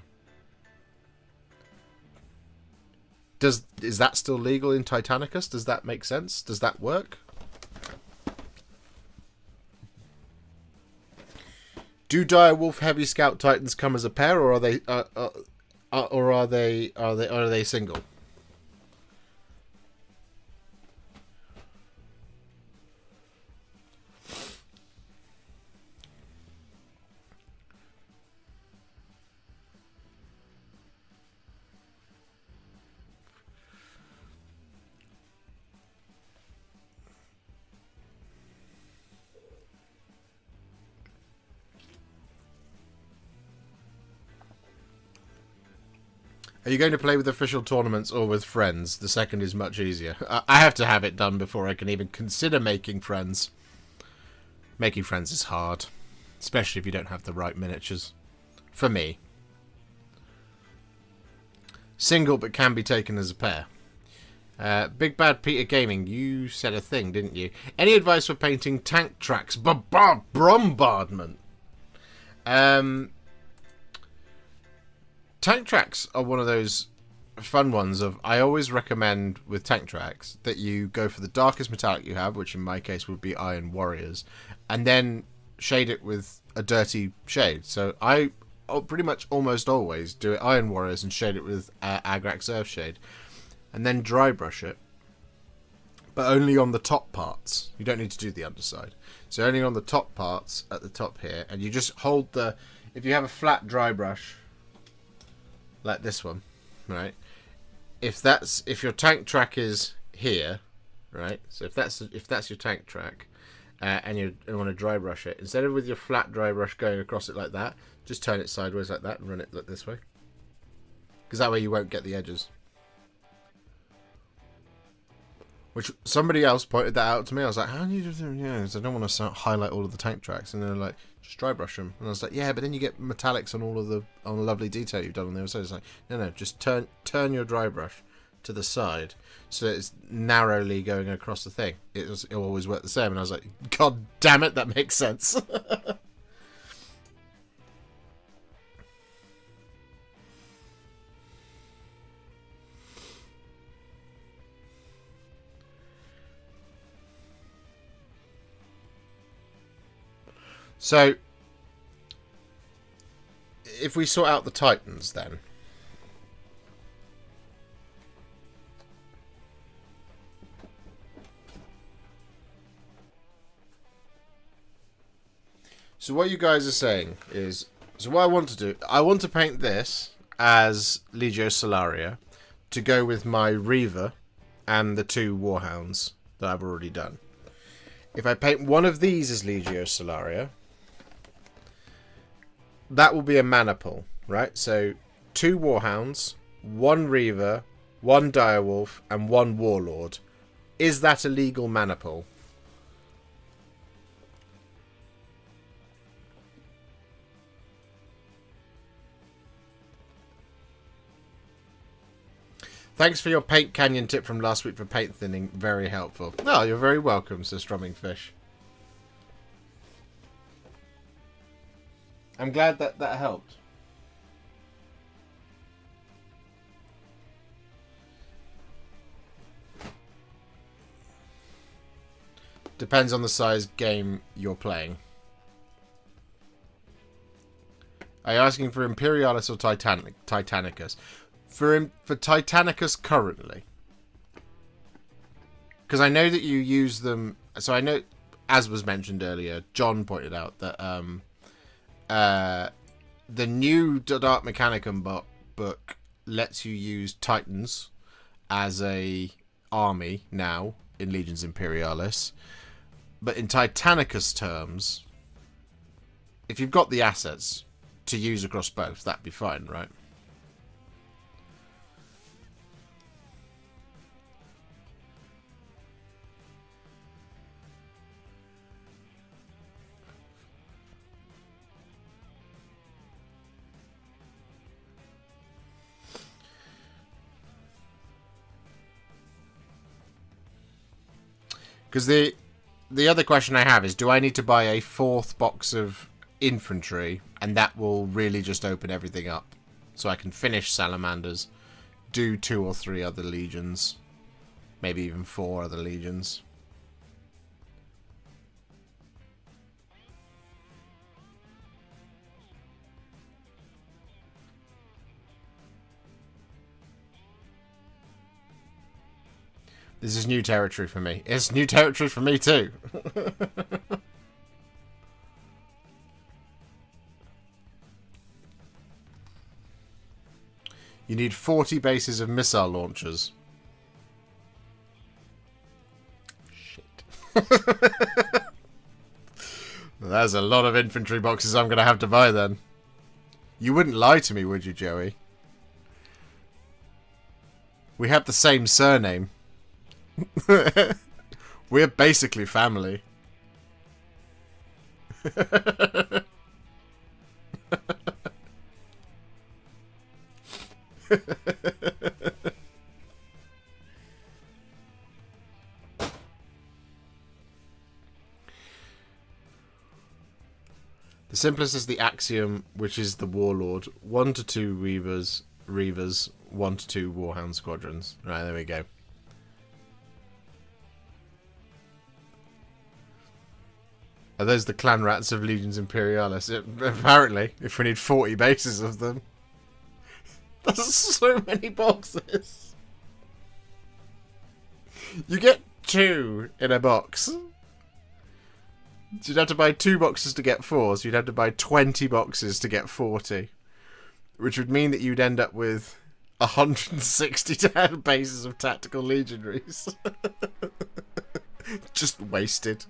Is that still legal in Titanicus? Does that make sense? Does that work? Do Direwolf Heavy Scout Titans come as a pair, or are they single? Are you going to play with official tournaments or with friends? The second is much easier. I have to have it done before I can even consider making friends. Making friends is hard, especially if you don't have the right miniatures. For me. Single, but can be taken as a pair. Big Bad Peter Gaming, you said a thing, didn't you? Any advice for painting tank tracks? Bombardment. Tank tracks are one of those fun ones. I always recommend with tank tracks that you go for the darkest metallic you have, which in my case would be Iron Warriors, and then shade it with a dirty shade. So I pretty much almost always do it Iron Warriors and shade it with Agrax Earthshade, and then dry brush it, but only on the top parts. You don't need to do the underside. So only on the top parts at the top here, and you just hold if you have a flat dry brush like this one, right? If your tank track is here, right? So if that's your tank track, and you want to dry brush it, instead of with your flat dry brush going across it like that, just turn it sideways like that and run it like this way, because that way you won't get the edges. Which somebody else pointed that out to me. I was like, how do you do that? Yeah, because I don't want to highlight all of the tank tracks. And they're like, just dry brush them. And I was like, yeah, but then you get metallics on all of the lovely detail you've done on the other side. It's like, no, just turn your dry brush to the side so that it's narrowly going across the thing. It'll always work the same. And I was like, God damn it, that makes sense. So, if we sort out the Titans, then. So what you guys are saying is, so what I want to do, I want to paint this as Legio Solaria to go with my Reaver and the 2 Warhounds that I've already done. If I paint one of these as Legio Solaria, that will be a mana pool, right? So 2 Warhounds, 1 Reaver, 1 Direwolf, and 1 Warlord. Is that a legal mana pool? Thanks for your paint canyon tip from last week for paint thinning. Very helpful. Oh, you're very welcome, Sir Strumming Fish. I'm glad that helped. Depends on the size game you're playing. Are you asking for Imperialis or Titanicus? For Titanicus currently. Because I know that you use them... So I know, as was mentioned earlier, John pointed out that the new Dark Mechanicum book lets you use Titans as a army now in Legions Imperialis. But in Titanicus terms, if you've got the assets to use across both, that'd be fine, right? Because the other question I have is, do I need to buy a 4th box of infantry, and that will really just open everything up, so I can finish salamanders, do 2 or 3 other legions, maybe even 4 other legions. This is new territory for me. It's new territory for me too. You need 40 bases of missile launchers. Shit. There's a lot of infantry boxes I'm going to have to buy then. You wouldn't lie to me, would you, Joey? We have the same surname. We're basically family. The simplest is the Axiom, which is the Warlord. 1 to 2 Reavers, 1 to 2 Warhound squadrons. Right, there we go. Are those the clan rats of Legions Imperialis? Apparently, if we need 40 bases of them. That's so many boxes. You get 2 in a box. So you'd have to buy 2 boxes to get 4, so you'd have to buy 20 boxes to get 40. Which would mean that you'd end up with 160 bases of tactical legionaries. Just wasted.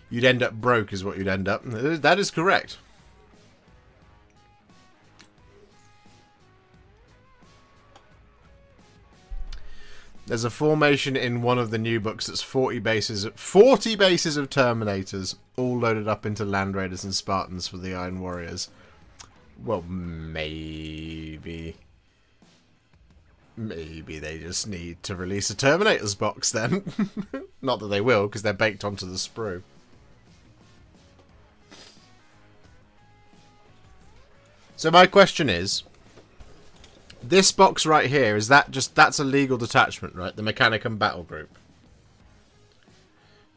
You'd end up broke is what you'd end up. That is correct. There's a formation in one of the new books that's 40 bases of Terminators, all loaded up into Land Raiders and Spartans for the Iron Warriors. Well, maybe they just need to release a Terminators box then. Not that they will, because they're baked onto the sprue. So my question is, this box right here, that's a legal detachment, right? The Mechanicum Battle Group.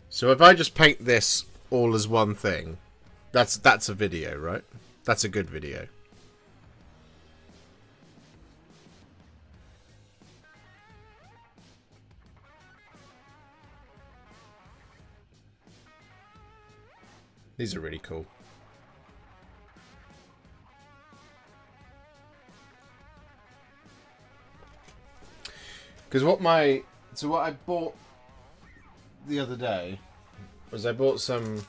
So if I just paint this all as one thing, that's a video, right? That's a good video. These are really cool. Because what I bought the other day was I bought some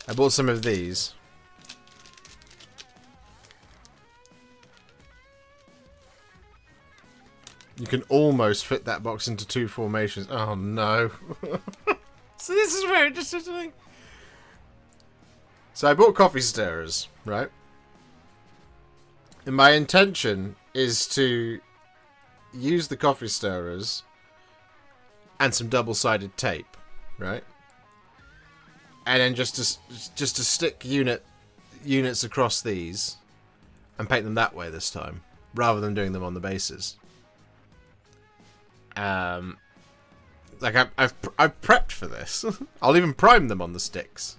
of these. You can almost fit that box into 2 formations. Oh no. So this is very interesting. So I bought coffee stirrers, right? And my intention is to use the coffee stirrers and some double-sided tape, right? And then just to stick units across these and paint them that way this time, rather than doing them on the bases. Like I've prepped for this. I'll even prime them on the sticks.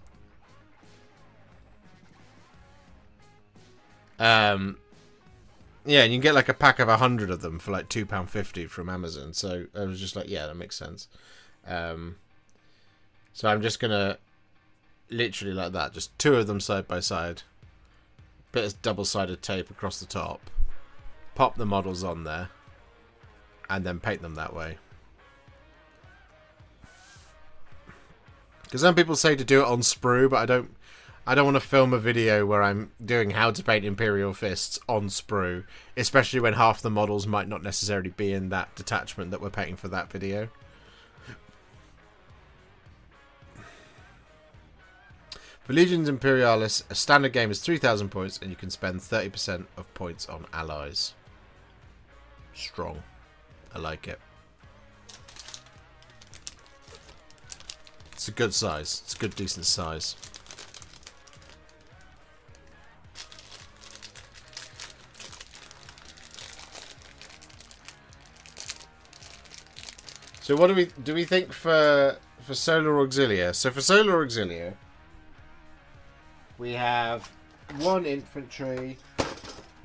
Yeah, and you can get like a pack of 100 of them for like £2.50 from Amazon. So I was just like, yeah, that makes sense. So I'm just gonna literally like that, just 2 of them side by side, bit of double-sided tape across the top, pop the models on there, and then paint them that way. Because some people say to do it on sprue, but I don't want to film a video where I'm doing how to paint Imperial Fists on sprue, especially when half the models might not necessarily be in that detachment that we're painting for that video. For Legions Imperialis, a standard game is 3,000 points, and you can spend 30% of points on allies. Strong. I like it. It's a good size. It's a good, decent size. So what do we think for Solar Auxilia? So for Solar Auxilia, we have 1 infantry,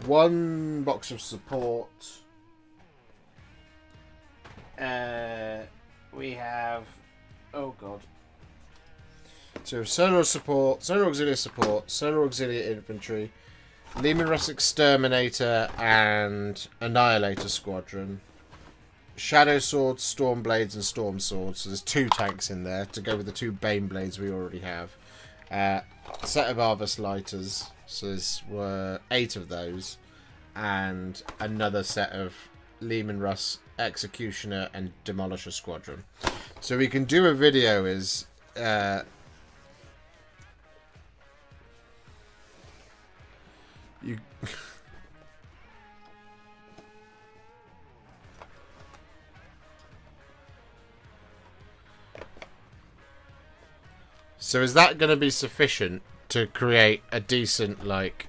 1 box of support. We have, oh god. So Solar Auxilia support, Solar Auxilia infantry, Leman Russ Exterminator and Annihilator squadron. Shadow Swords, Storm Blades, and Storm Swords. So there's 2 tanks in there to go with the 2 Bane Blades we already have. Set of Arvus Lighters. So there's 8 of those. And another set of Leman Russ Executioner and Demolisher Squadron. So we can do a video you. So is that going to be sufficient to create a decent, like...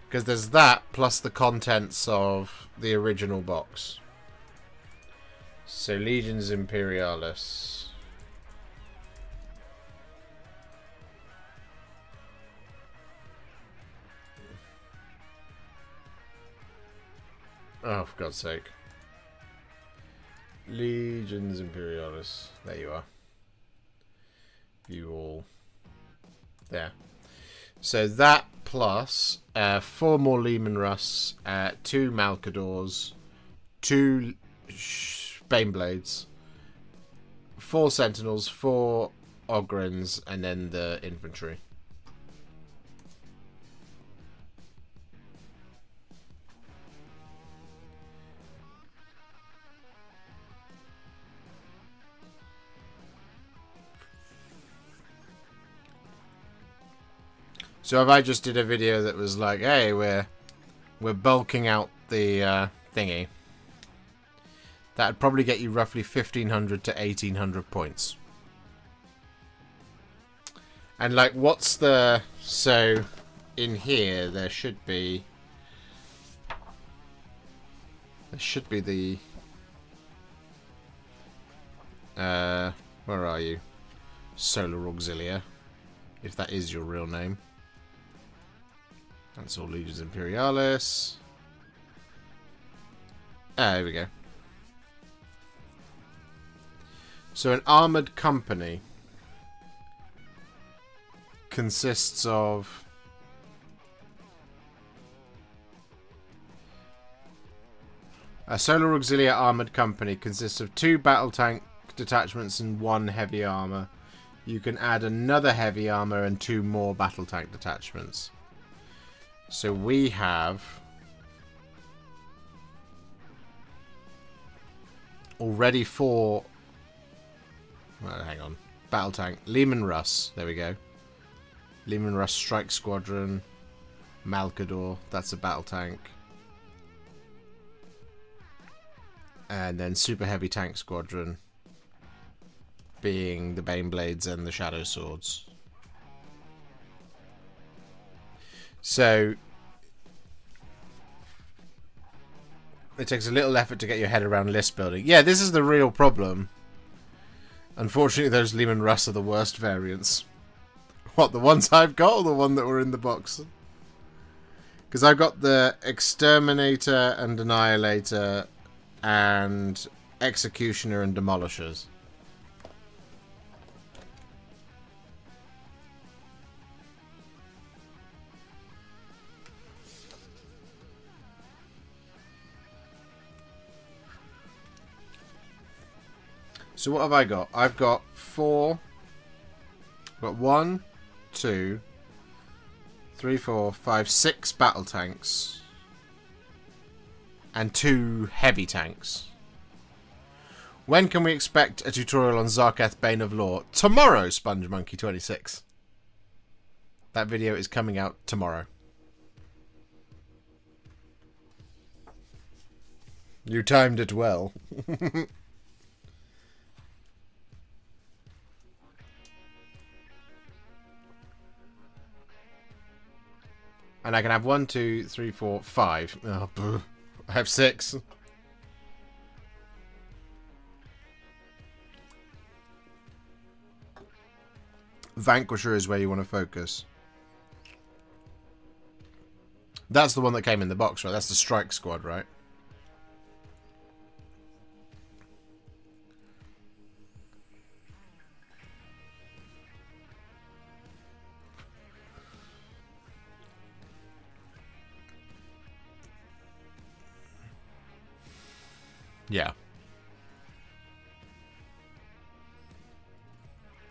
Because there's that, plus the contents of the original box. So, Legions Imperialis. Oh, for God's sake. Legions Imperialis. There you are. You all. There. So that plus 4 more Lehman Russ, 2 Malcadors, 2 Baneblades, 4 Sentinels, 4 Ogrins, and then the Infantry. So if I just did a video that was like, hey, we're bulking out the thingy, that'd probably get you roughly 1,500 to 1,800 points. And like, what's the... So in here there should be the where are you? Solar Auxilia, if that is your real name. That's all Legions Imperialis. Ah, there we go. So an armoured company consists of... A Solar Auxilia armoured company consists of 2 battle tank detachments and 1 heavy armour. You can add another heavy armour and 2 more battle tank detachments. So we have already 4... Well, hang on. Battle tank. Lehman Russ. There we go. Lehman Russ Strike Squadron. Malcador. That's a battle tank. And then Super Heavy Tank Squadron. Being the Baneblades and the Shadow Swords. So it takes a little effort to get your head around list building. Yeah, this is the real problem. Unfortunately, those Lehman Russ are the worst variants. What, the ones I've got or the one that were in the box? Because I've got the Exterminator and Annihilator and Executioner and Demolishers. So what have I got? I've got 4. I've got 1, 2, 3, 4, 5, 6 battle tanks. And 2 heavy tanks. When can we expect a tutorial on Zarketh Bane of Law? Tomorrow, SpongeMonkey26. That video is coming out tomorrow. You timed it well. And I can have 1, 2, 3, 4, 5. Oh, boo. I have 6. Vanquisher is where you want to focus. That's the one that came in the box, right? That's the Strike Squad, right? Yeah.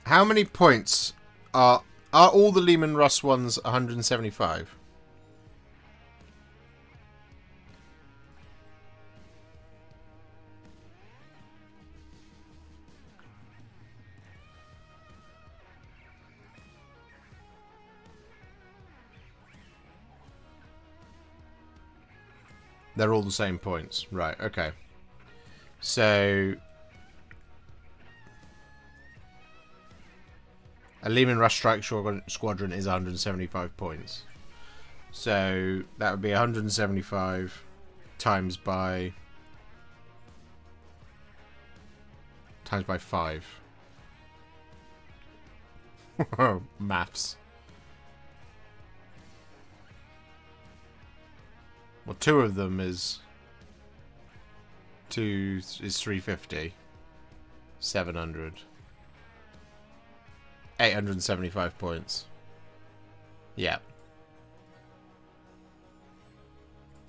How many points are all the Lehman Russ ones 175? They're all the same points. Right, okay. So... a Lehman Rush Strike Squadron is 175 points. So that would be 175 times by 5. Maths. Well, 2 of them is 350. 700. 875 points. Yeah.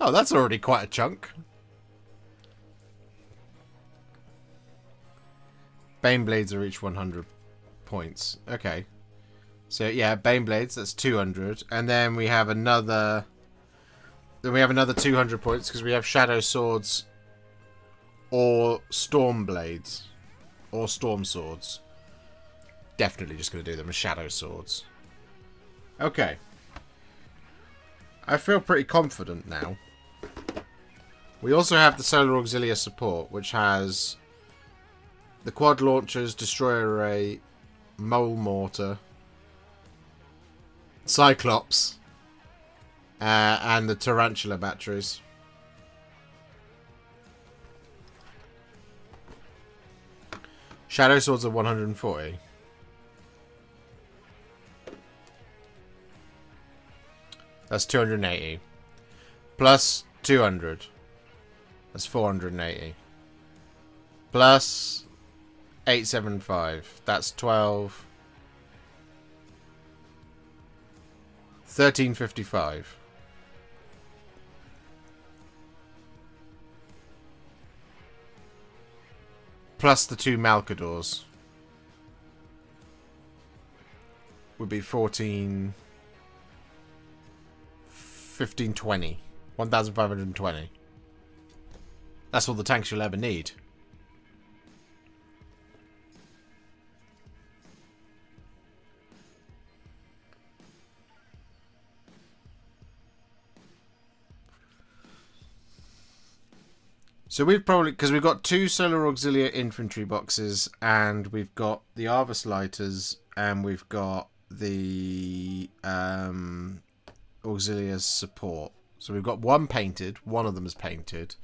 Oh, that's already quite a chunk. Bane Blades are each 100 points. Okay. So, yeah, Bane Blades, that's 200. And then we have another... Then we have another 200 points because we have Shadow Swords or Storm Blades. Or Storm Swords. Definitely just going to do them as Shadow Swords. Okay. I feel pretty confident now. We also have the Solar Auxilia support, which has the Quad Launchers, Destroyer Array, Mole Mortar, Cyclops, and the Tarantula batteries. Shadow Swords are 140. That's 280. Plus 200. That's 480. Plus 875. That's 12. 1355. Plus the 2 Malcadors. Would be 14... 1520. 1520. That's all the tanks you'll ever need. So we've probably... because we've got 2 Solar Auxilia infantry boxes, and we've got the Arvis Lighters, and we've got the... Auxilia's support. So we've got one painted. One of them is painted.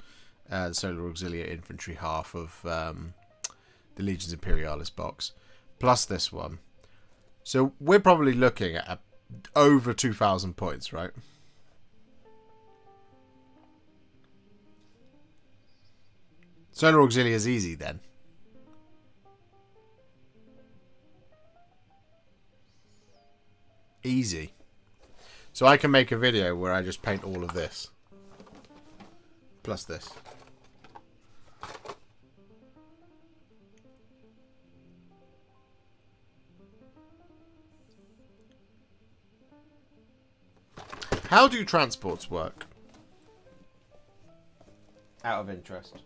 Solar Auxilia infantry half of the Legions Imperialis box. Plus this one. So we're probably looking at over 2,000 points, right? Solar Auxilia is easy then. Easy. So I can make a video where I just paint all of this. Plus this. How do transports work? Out of interest.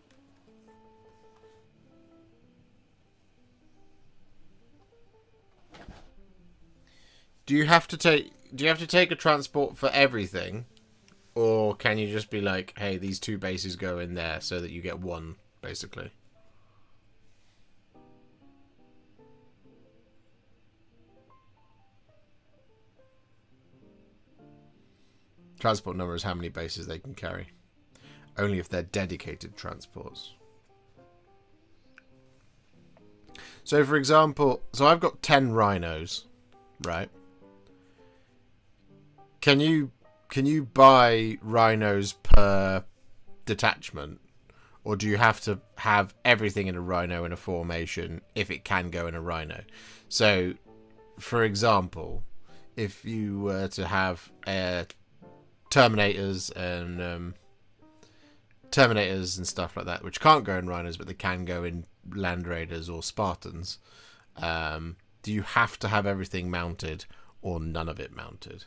Do you have to take a transport for everything? Or can you just be like, hey, these 2 bases go in there so that you get 1, basically? Transport number is how many bases they can carry. Only if they're dedicated transports. So, for example, so I've got 10 rhinos, right? Can you buy rhinos per detachment? Or do you have to have everything in a rhino in a formation if it can go in a rhino? So, for example, if you were to have Terminators and stuff like that, which can't go in rhinos, but they can go in Land Raiders or Spartans, do you have to have everything mounted or none of it mounted?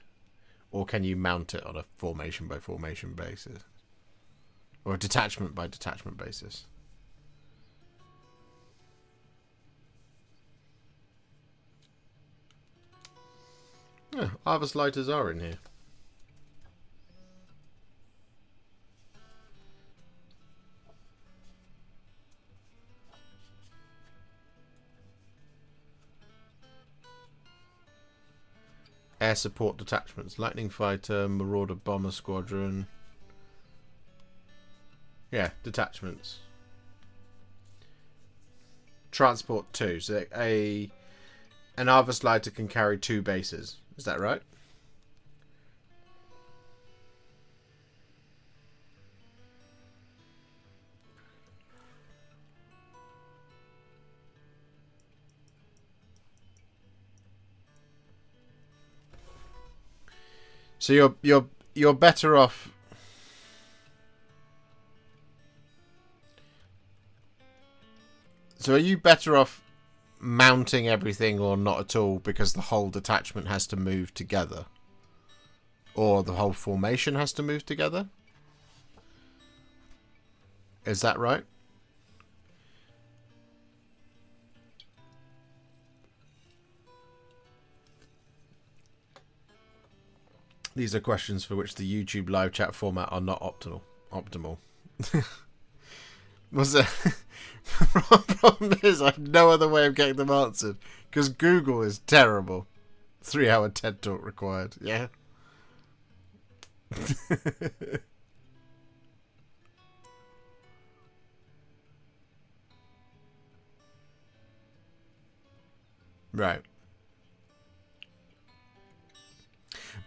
Or can you mount it on a formation by formation basis? Or a detachment by detachment basis? Yeah, Arvis Lighters are in here. Air support detachments. Lightning fighter, marauder bomber squadron. Yeah, detachments. Transport 2. So an Arvus lighter can carry 2 bases. Is that right? So you're better off. So are you better off mounting everything or not at all because the whole detachment has to move together? Or the whole formation has to move together? Is that right? These are questions for which the YouTube live chat format are not optimal. Was it? The problem is I have no other way of getting them answered because Google is terrible. 3-hour TED talk required. Yeah. Right.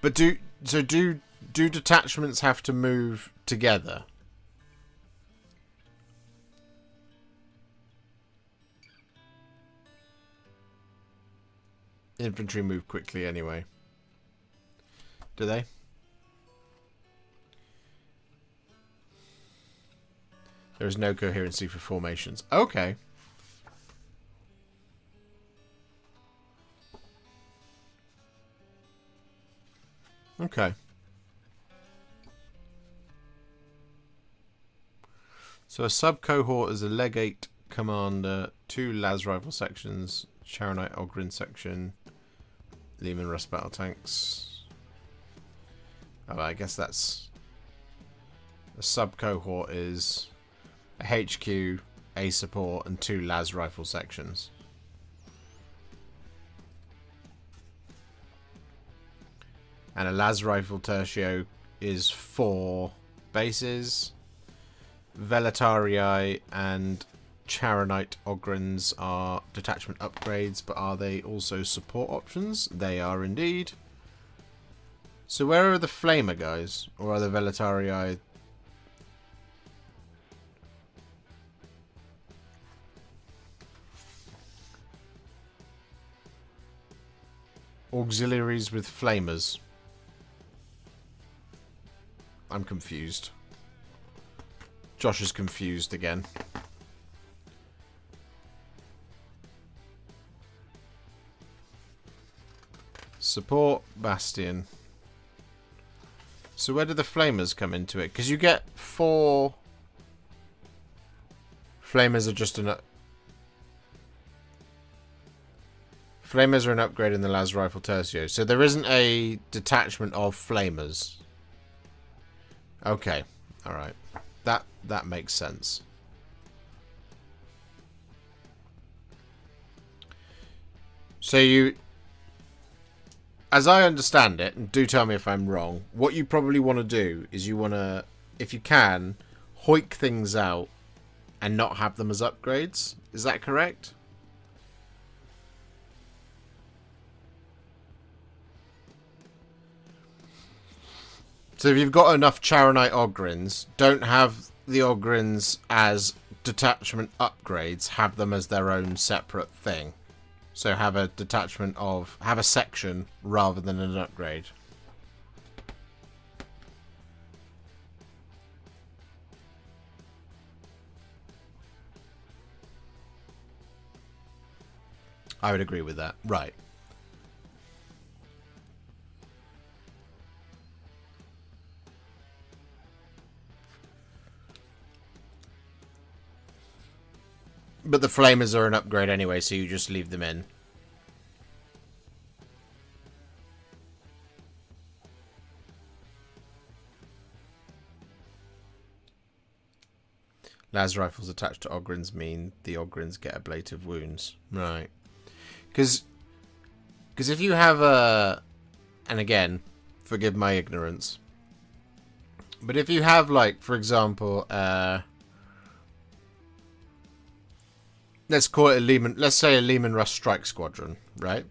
But do detachments have to move together? Infantry move quickly anyway. Do they? There is no coherency for formations. Okay. Okay. So a subcohort is a legate commander, 2 las rifle sections, Charonite Ogrin section, Lehman Rust battle tanks. Oh, I guess that's a subcohort is a HQ, a support, and 2 las rifle sections. And a las rifle tertio is 4 bases. Velatarii and Charonite Ogrins are detachment upgrades, but are they also support options? They are indeed. So where are the Flamer guys? Or are the Velatarii? Auxiliaries with Flamers. I'm confused. Josh is confused again. Support Bastion. So where do the Flamers come into it? Because you get 4... Flamers are just an... Flamers are an upgrade in the las rifle tertio. So there isn't a detachment of Flamers. Okay. Alright. That makes sense. So you, as I understand it, and do tell me if I'm wrong, what you probably want to do is you want to, if you can, hoik things out and not have them as upgrades. Is that correct? So if you've got enough Charonite Ogrins, don't have the Ogrins as detachment upgrades, have them as their own separate thing. So have a detachment of... have a section rather than an upgrade. I would agree with that. Right. But the Flamers are an upgrade anyway, so you just leave them in. Las rifles attached to Ogrins mean the Ogrins get ablative wounds. Right. Because if you have a... and again, forgive my ignorance, but if you have, like, for example, let's call it let's say a Lehman Russ strike squadron, right?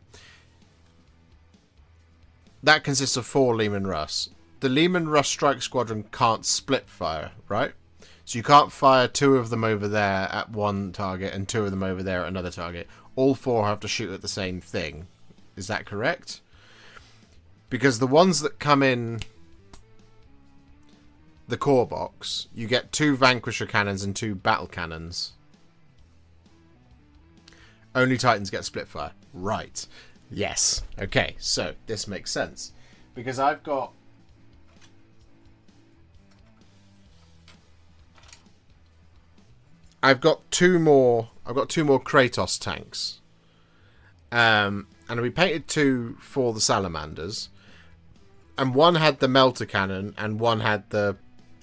That consists of 4 Lehman Russ. The Lehman Russ strike squadron can't split fire, right? So you can't fire 2 of them over there at one target and 2 of them over there at another target. All 4 have to shoot at the same thing. Is that correct? Because the ones that come in the core box, you get 2 Vanquisher cannons and 2 battle cannons. Only Titans get split fire. Right. Yes. Okay, so this makes sense. Because I've got 2 more Kratos tanks. And we painted 2 for the salamanders. And one had the melter cannon and one had the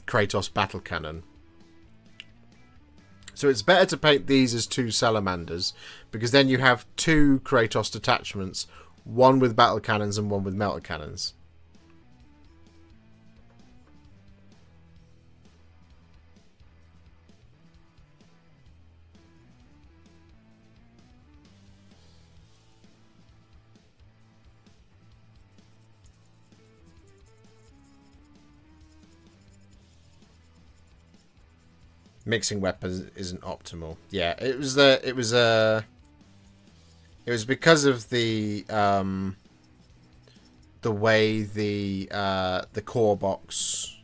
Kratos battle cannon. So it's better to paint these as 2 salamanders, because then you have 2 Kratos detachments, one with battle cannons and one with melter cannons. Mixing weapons isn't optimal. Yeah, it was because of the way the core box.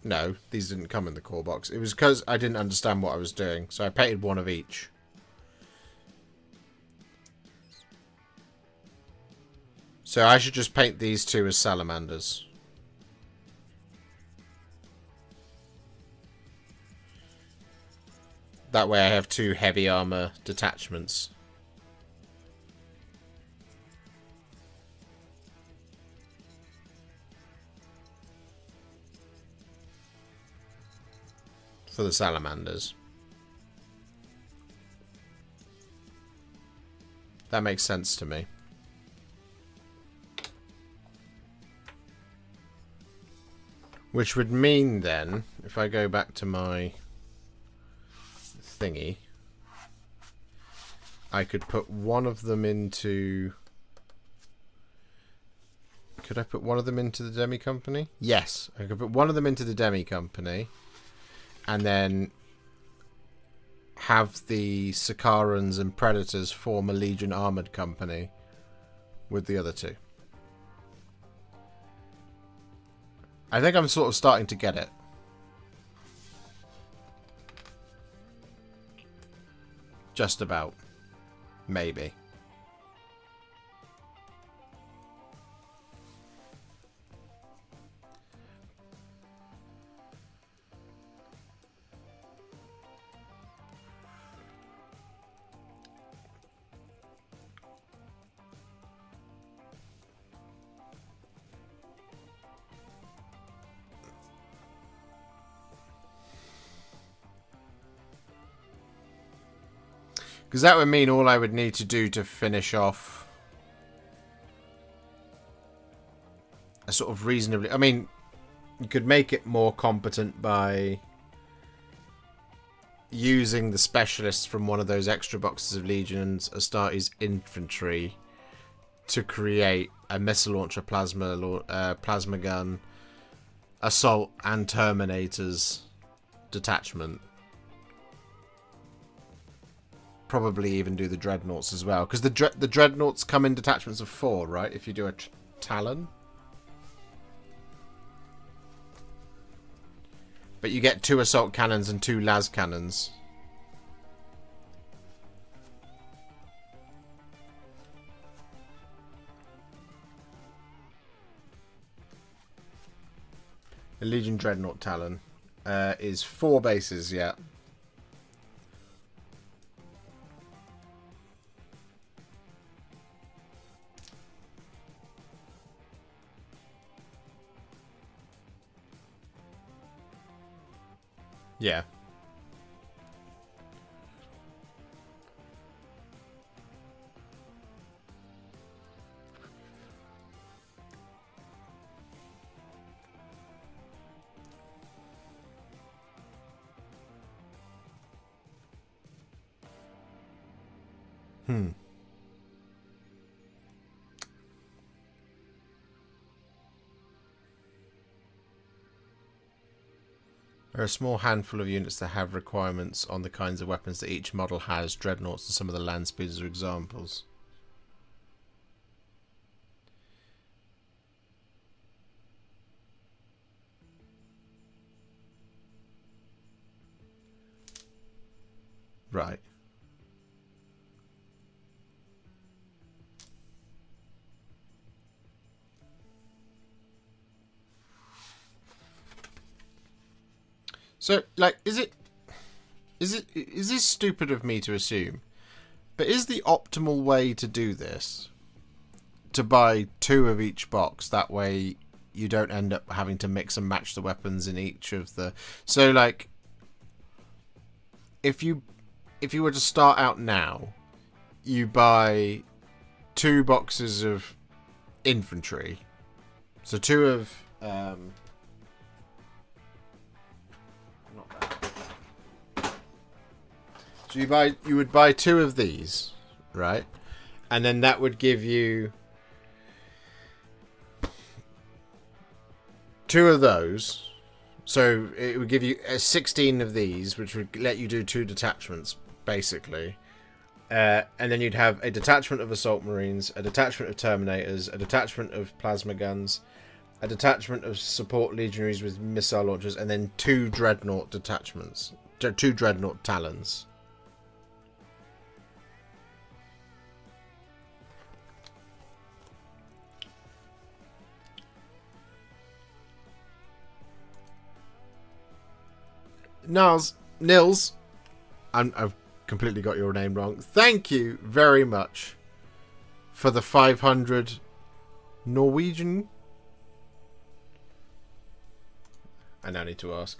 No, these didn't come in the core box. It was because I didn't understand what I was doing, so I painted 1 of each. So I should just paint these 2 as salamanders. That way I have 2 heavy armor detachments. For the salamanders. That makes sense to me. Which would mean then, if I go back to my thingy, I could put 1 of them into... Could I put 1 of them into the demi company? Yes, I could put 1 of them into the demi company, and then have the Sakarans and Predators form a Legion armored company with the other 2. I think I'm sort of starting to get it. Just about. Maybe. Because that would mean all I would need to do to finish off a sort of reasonably... I mean, you could make it more competent by using the specialists from one of those extra boxes of Legions, Astartes Infantry, to create a missile launcher, plasma gun, assault and terminators detachment. Probably even do the dreadnoughts as well, because the dreadnoughts come in detachments of 4, right? If you do a Talon, but you get 2 assault cannons and 2 las cannons. The Legion Dreadnought Talon is 4 bases, yeah. Yeah. There are a small handful of units that have requirements on the kinds of weapons that each model has. Dreadnoughts and some of the land speeders are examples. Right. So, like, is this stupid of me to assume? But is the optimal way to do this to buy 2 of each box? That way you don't end up having to mix and match the weapons in each of the... So, like, if you were to start out now, you buy 2 boxes of infantry. So 2 of... So you would buy 2 of these, right? And then that would give you 2 of those. So it would give you 16 of these, which would let you do 2 detachments, basically. And then you'd have a detachment of assault marines, a detachment of terminators, a detachment of plasma guns, a detachment of support legionaries with missile launchers, and then 2 dreadnought detachments, 2 dreadnought talons. Nils, I've completely got your name wrong. Thank you very much for the 500 Norwegian. I now need to ask.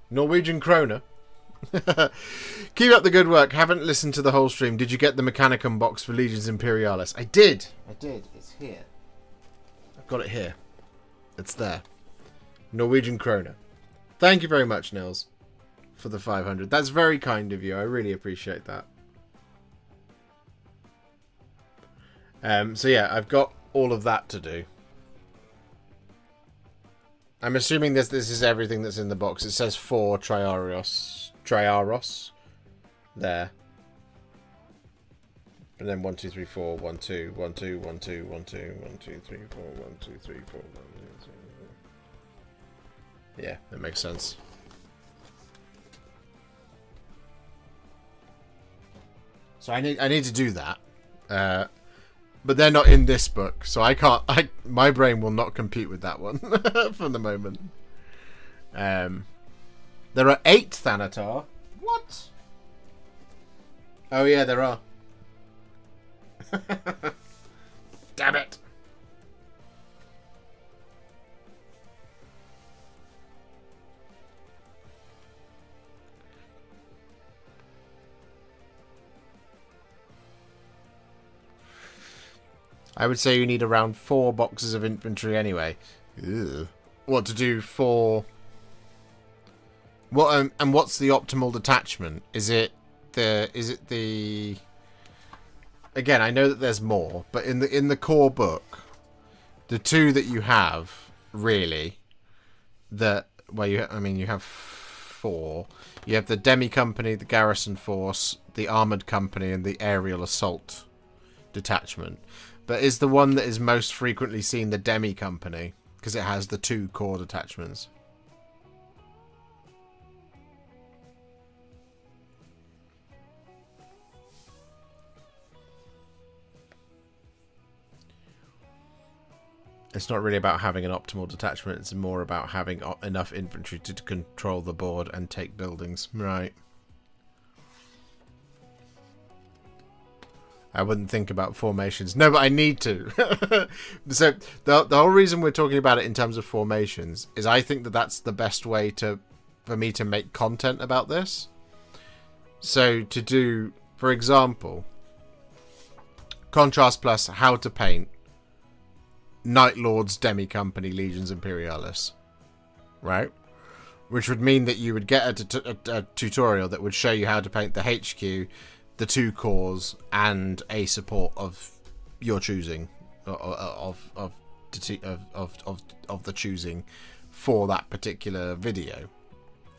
Norwegian kroner. Keep up the good work. Haven't listened to the whole stream. Did you get the Mechanicum box for Legions Imperialis? I did. It's here. I've got it here. It's there. Norwegian kroner. Thank you very much, Nils, for the 500. That's very kind of you. I really appreciate that. So yeah, I've got all of that to do. I'm assuming this is everything that's in the box. It says 4 Triaros. There. And then 1, 2, 3, 4, 1, 2, 1, 2, 1, 2, 1, 2, 1, 2, 3, 4, 1, 2, 3, 4, 1, 2, 3, 4. Yeah, that makes sense. So I need to do that. But they're not in this book, so I can't. My brain will not compete with that one for the moment. There are 8 Thanatar. What? Oh yeah, there are. Damn it! I would say you need around 4 boxes of infantry anyway. Ugh. What to do for? What and what's the optimal detachment? Is it the? Again, I know that there's more, but in the core book, the 2 that you have really, you have 4. You have the Demi Company, the Garrison Force, the Armoured Company, and the Aerial Assault detachment. But is the one that is most frequently seen the Demi Company, because it has the 2 core detachments? It's not really about having an optimal detachment, it's more about having enough infantry to control the board and take buildings. Right. I wouldn't think about formations. No, but I need to. So the whole reason we're talking about it in terms of formations is I think that that's the best way for me to make content about this. So to do, for example, Contrast Plus, how to paint Night Lords Demi Company Legions Imperialis. Right? which would mean that you would get a tutorial that would show you how to paint the HQ, the 2 cores, and a support of your choosing, of the choosing for that particular video.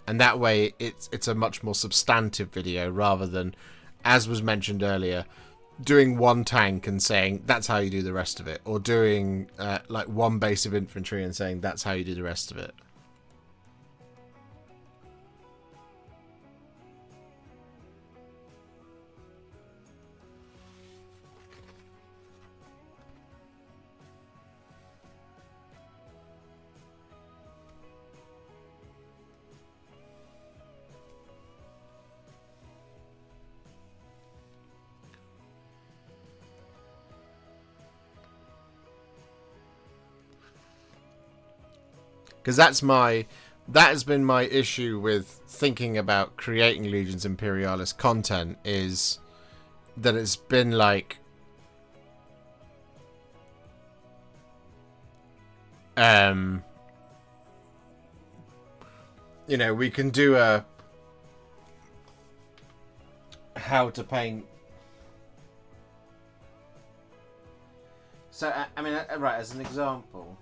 And that way it's a much more substantive video rather than, as was mentioned earlier, doing one tank and saying that's how you do the rest of it, or doing like one base of infantry and saying that's how you do the rest of it. Because that has been my issue with thinking about creating Legions Imperialis content, is that it's been like, you know, we can do a how to paint. So I mean, right, as an example,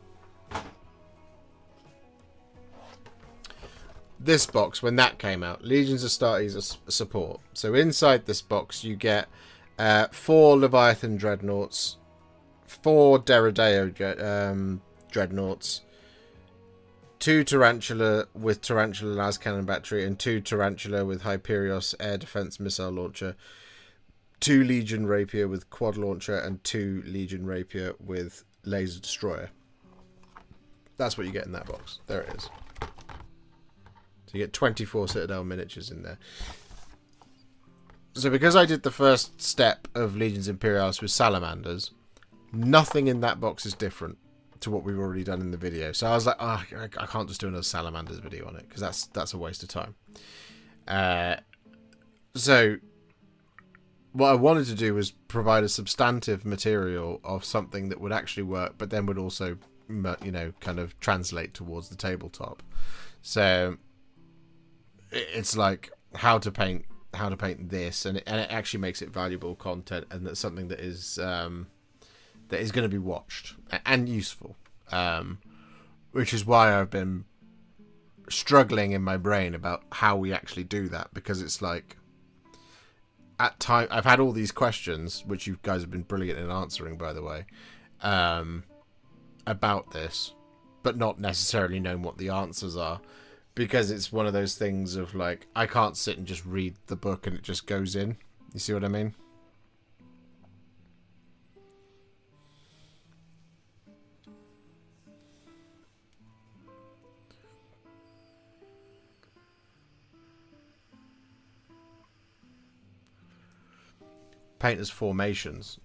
this box, when that came out, Legions Astartes support. So inside this box you get 4 Leviathan Dreadnoughts, 4 Deredeo Dreadnoughts, 2 Tarantula with Tarantula las cannon battery, and 2 Tarantula with Hyperios air defense missile launcher, 2 Legion Rapier with quad launcher, and 2 Legion Rapier with laser destroyer. That's what you get in that box. There it is. So you get 24 Citadel miniatures in there. So because I did the first step of Legions Imperialis with salamanders, nothing in that box is different to what we've already done in the video. So I was like, oh, I can't just do another salamanders video on it, because that's a waste of time. So what I wanted to do was provide a substantive material of something that would actually work, but then would also, you know, kind of translate towards the tabletop. So it's like how to paint this, and it actually makes it valuable content, and that's something that is going to be watched and useful, which is why I've been struggling in my brain about how we actually do that, because it's like, at time I've had all these questions, which you guys have been brilliant in answering, by the way, about this, but not necessarily knowing what the answers are. Because it's one of those things of like, I can't sit and just read the book and it just goes in. You see what I mean? Paint as formations.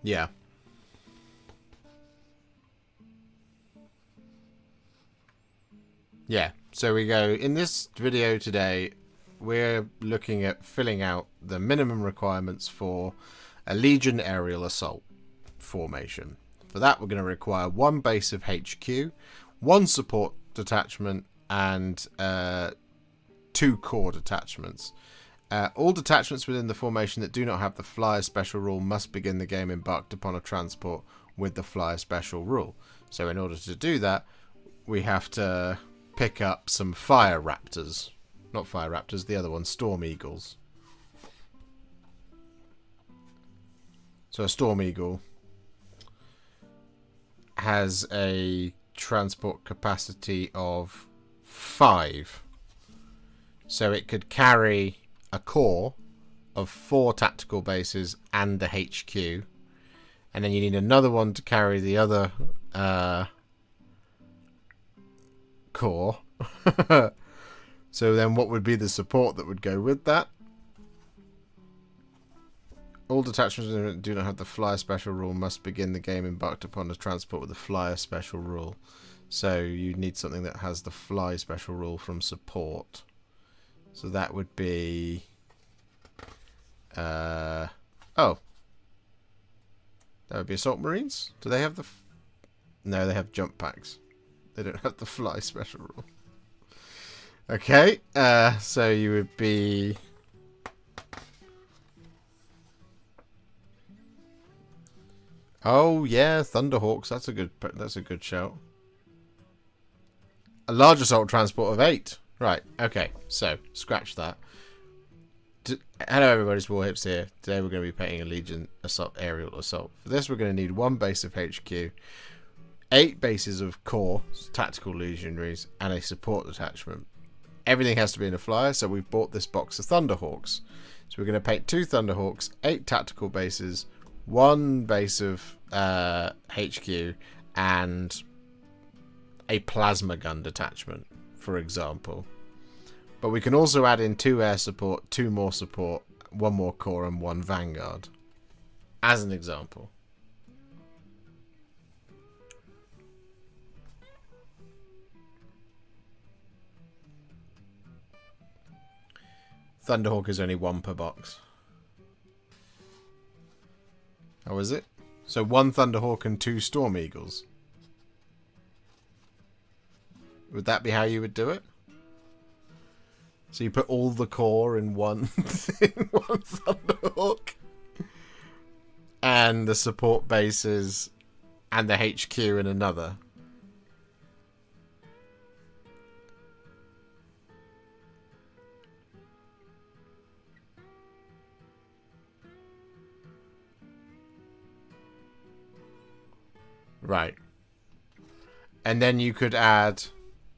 Yeah. Yeah, so we go, in this video today, we're looking at filling out the minimum requirements for a Legion aerial assault formation. For that, we're going to require 1 base of HQ, 1 support detachment, and 2 core detachments. All detachments within the formation that do not have the flyer special rule must begin the game embarked upon a transport with the flyer special rule. So in order to do that, we have to pick up some fire raptors. Not fire raptors, the other one, storm eagles. So a storm eagle has a transport capacity of 5. So it could carry a core of 4 tactical bases and the HQ. And then you need another one to carry the other core. So then what would be the support that would go with that? All detachments that do not have the flyer special rule must begin the game embarked upon a transport with the flyer special rule. So you need something that has the fly special rule from support. So that would be that would be assault marines. Do they have the no, they have jump packs. They don't have the fly special rule. Okay, so you would be... Oh yeah, Thunderhawks. That's a good shout. A large assault transport of 8. Right. Okay. So scratch that. Hello, everybody. It's Warhipster here. Today we're going to be painting a Legion assault aerial assault. For this, we're going to need 1 base of HQ, 8 bases of core tactical legionaries, and a support detachment. Everything has to be in a flyer, so we've bought this box of Thunderhawks. So we're going to paint 2 Thunderhawks, 8 tactical bases, 1 base of HQ, and a plasma gun detachment, for example. But we can also add in 2 air support, 2 more support, 1 more core, and 1 vanguard, as an example. Thunderhawk is only 1 per box. How is it? So 1 Thunderhawk and 2 Storm Eagles. Would that be how you would do it? So you put all the core in one Thunderhawk, and the support bases and the HQ in another. Right. And then you could add,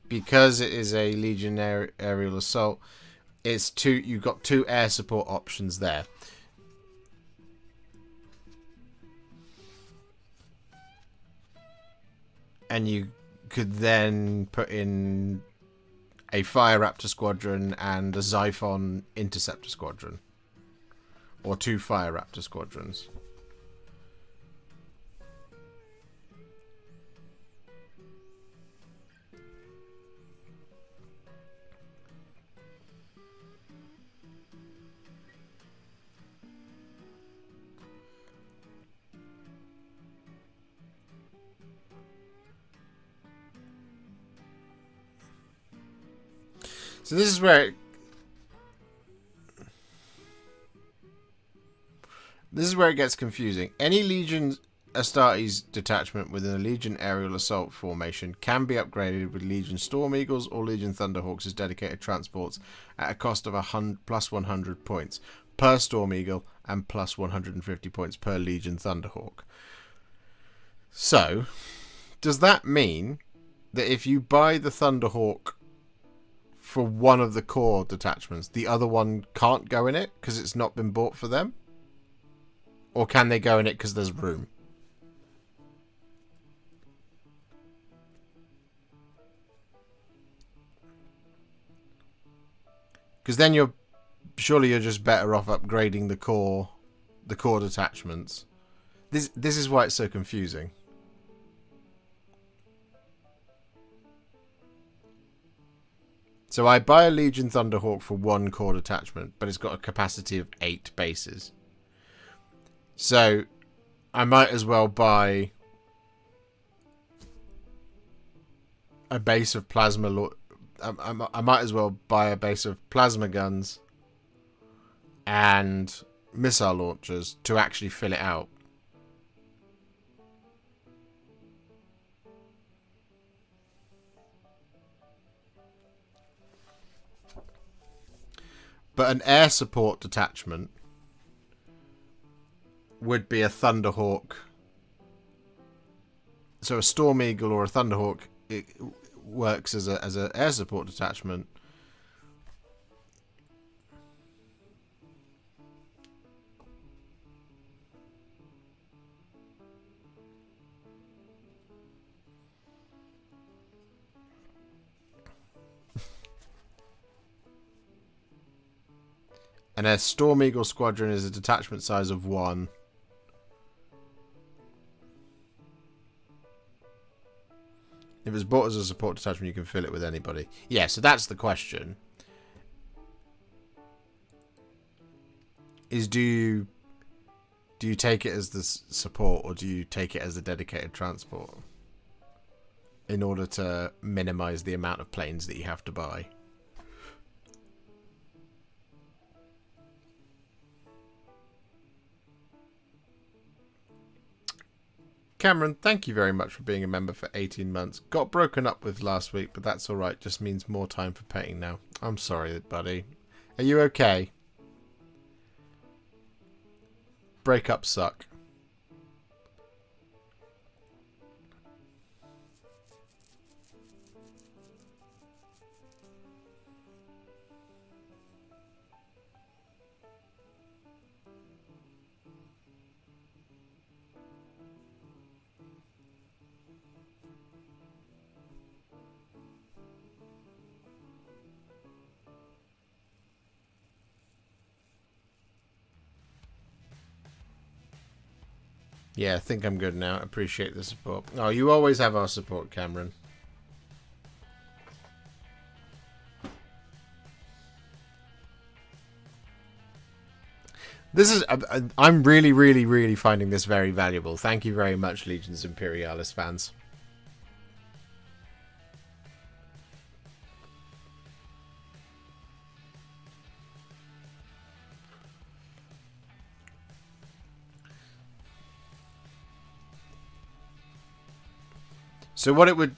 because it is a Legion aerial assault, it's 2. You've got 2 air support options there. And you could then put in a Fire Raptor squadron and a Xiphon interceptor squadron, or 2 Fire Raptor squadrons. So this is where it gets confusing. Any Legion Astartes detachment within a Legion aerial assault formation can be upgraded with Legion Storm Eagles or Legion Thunderhawks as dedicated transports at a cost of plus 100 points per Storm Eagle and plus 150 points per Legion Thunderhawk. So, does that mean that if you buy the Thunderhawk for one of the core detachments, the other one can't go in it because it's not been bought for them? Or can they go in it because there's room? Because then you're just better off upgrading the core detachments. This is why it's so confusing. So I buy a Legion Thunderhawk for 1 core detachment, but it's got a capacity of 8 bases. So I might as well buy a base of plasma. I might as well buy a base of plasma guns and missile launchers to actually fill it out. But an air support detachment would be a Thunderhawk. So a Storm Eagle or a Thunderhawk, it works as a air support detachment. And a Storm Eagle squadron is a detachment size of 1. If it's bought as a support detachment, you can fill it with anybody. Yeah, so that's the question. Is do you take it as the support, or do you take it as a dedicated transport? in order to minimize the amount of planes that you have to buy. Cameron, thank you very much for being a member for 18 months. Got broken up with last week, but that's alright. Just means more time for painting now. I'm sorry, buddy. Are you okay? Breakups suck. Yeah, I think I'm good now. Appreciate the support. Oh, you always have our support, Cameron. This is... I'm really, really, really finding this very valuable. Thank you very much, Legions Imperialis fans. So what it would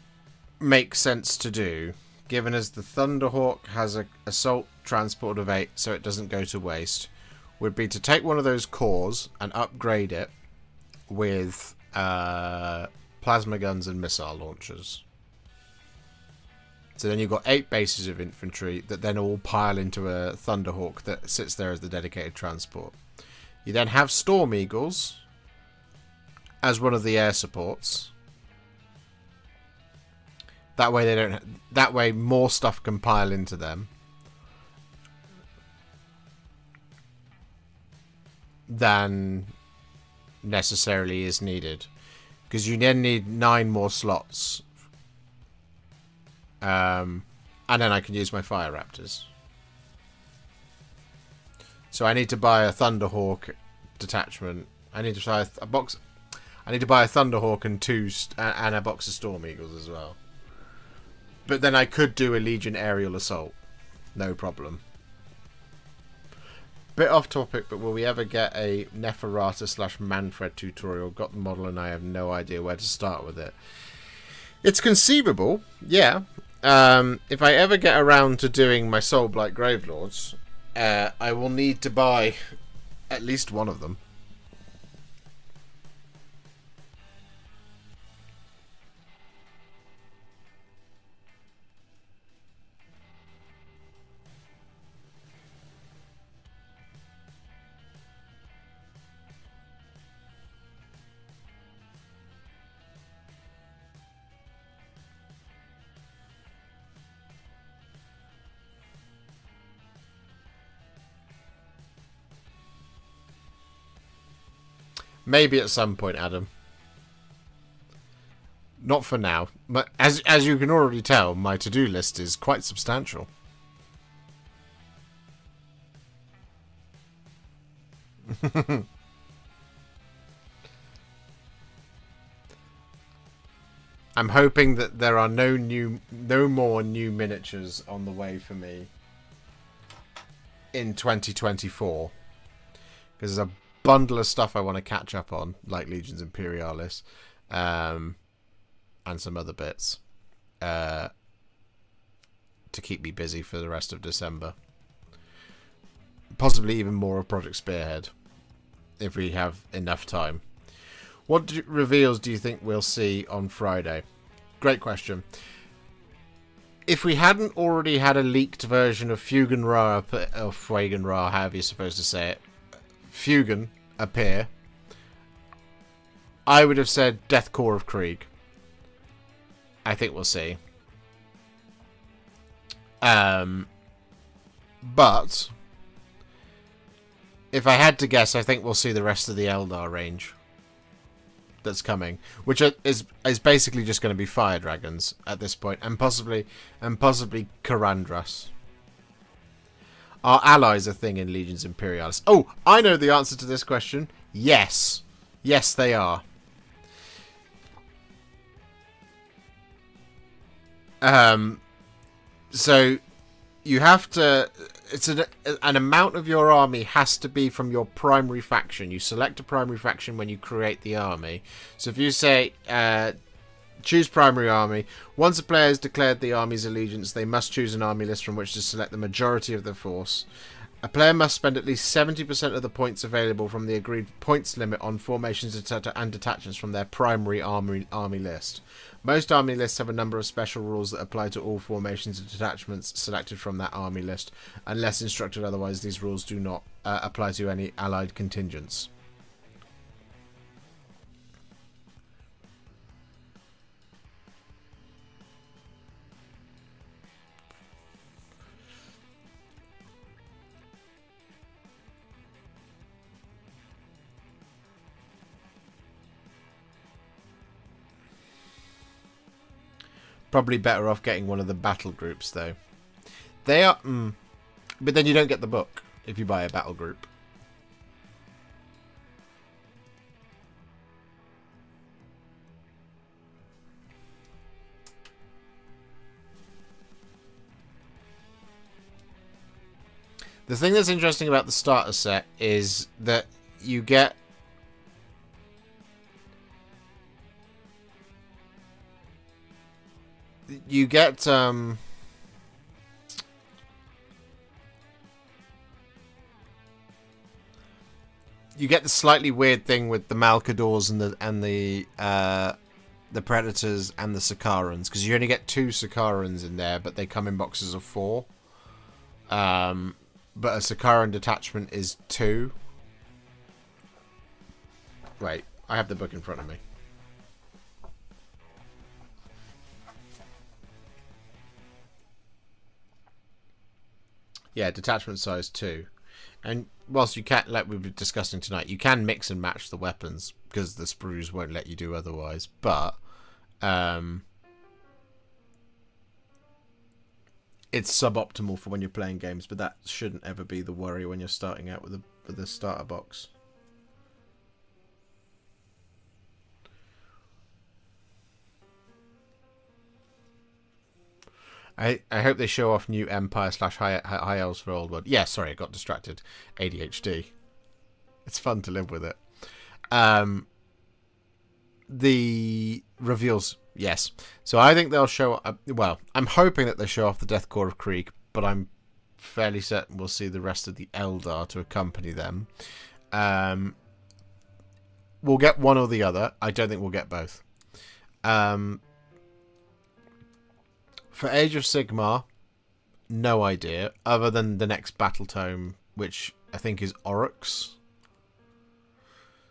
make sense to do, given as the Thunderhawk has an assault transport of 8 so it doesn't go to waste, would be to take one of those cores and upgrade it with plasma guns and missile launchers. So then you've got 8 bases of infantry that then all pile into a Thunderhawk that sits there as the dedicated transport. You then have Storm Eagles as one of the air supports. That way they don't. That way more stuff can pile into them than necessarily is needed, because you then need 9 more slots, and then I can use my Fire Raptors. So I need to buy a Thunderhawk detachment. I need to buy a box. I need to buy a Thunderhawk and a box of Storm Eagles as well. But then I could do a Legion aerial assault. No problem. Bit off topic, but will we ever get a Neferata / Manfred tutorial? Got the model and I have no idea where to start with it. It's conceivable, yeah. If I ever get around to doing my Soulblight Gravelords, I will need to buy at least one of them. Maybe at some point, Adam. Not for now. But as you can already tell, my to-do list is quite substantial. I'm hoping that there are no more new miniatures on the way for me in 2024, because there's a bundle of stuff I want to catch up on, like Legions Imperialis, and some other bits, to keep me busy for the rest of December. Possibly even more of Project Spearhead, if we have enough time. What reveals do you think we'll see on Friday? Great question. If we hadn't already had a leaked version of Fugen Ra, or Fuegen Ra, however you're supposed to say it, Fugen appear, I would have said Death Core of Krieg. I think we'll see. But if I had to guess, I think we'll see the rest of the Eldar range that's coming, which is basically just going to be fire dragons at this point, and possibly Karandras. Are allies a thing in Legions Imperialis? Oh, I know the answer to this question. Yes. Yes, they are. So you have to. It's an amount of your army has to be from your primary faction. You select a primary faction when you create the army. So if you say choose primary army, once a player has declared the army's allegiance, they must choose an army list from which to select the majority of the force. A player must spend at least 70% of the points available from the agreed points limit on formations and detachments from their primary army list. Most army lists have a number of special rules that apply to all formations and detachments selected from that army list. Unless instructed otherwise, these rules do not apply to any allied contingents. Probably better off getting one of the battle groups, though. They are... but then you don't get the book if you buy a battle group. The thing that's interesting about the starter set is that you get... You get the slightly weird thing with the Malcadors and the Predators and the Sakarans, because you only get 2 Sakarans in there, but they come in boxes of 4. But a Sakaran detachment is 2. Wait, I have the book in front of me. Yeah, detachment size 2. And whilst you can't, like we were discussing tonight, you can mix and match the weapons because the sprues won't let you do otherwise. But it's suboptimal for when you're playing games. But that shouldn't ever be the worry when you're starting out with a starter box. I hope they show off new Empire / High Elves for Old World. Yeah, sorry, I got distracted. ADHD. It's fun to live with it. The reveals, yes. So I think they'll show... well, I'm hoping that they show off the Death Core of Krieg, but I'm fairly certain we'll see the rest of the Eldar to accompany them. We'll get one or the other. I don't think we'll get both. For Age of Sigmar, no idea, other than the next battle tome, which I think is Oryx.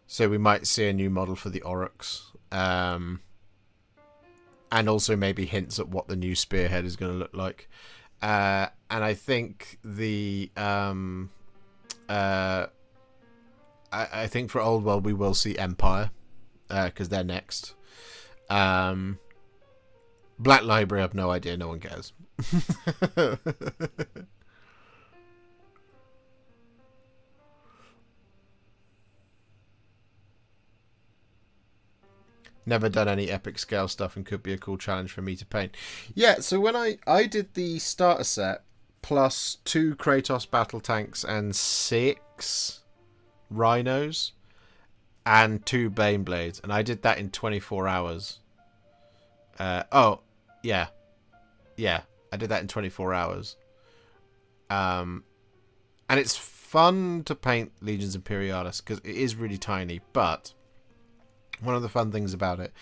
So we might see a new model for the Oryx. And also maybe hints at what the new Spearhead is going to look like. And I think the... I think for Old World we will see Empire, because they're next. Black Library, I have no idea. No one cares. Never done any epic scale stuff and could be a cool challenge for me to paint. Yeah, so when I did the starter set plus 2 Kratos battle tanks and 6 Rhinos and 2 Baneblades, and I did that in 24 hours. Yeah, I did that in 24 hours. And it's fun to paint Legions Imperialis because it is really tiny, but one of the fun things about it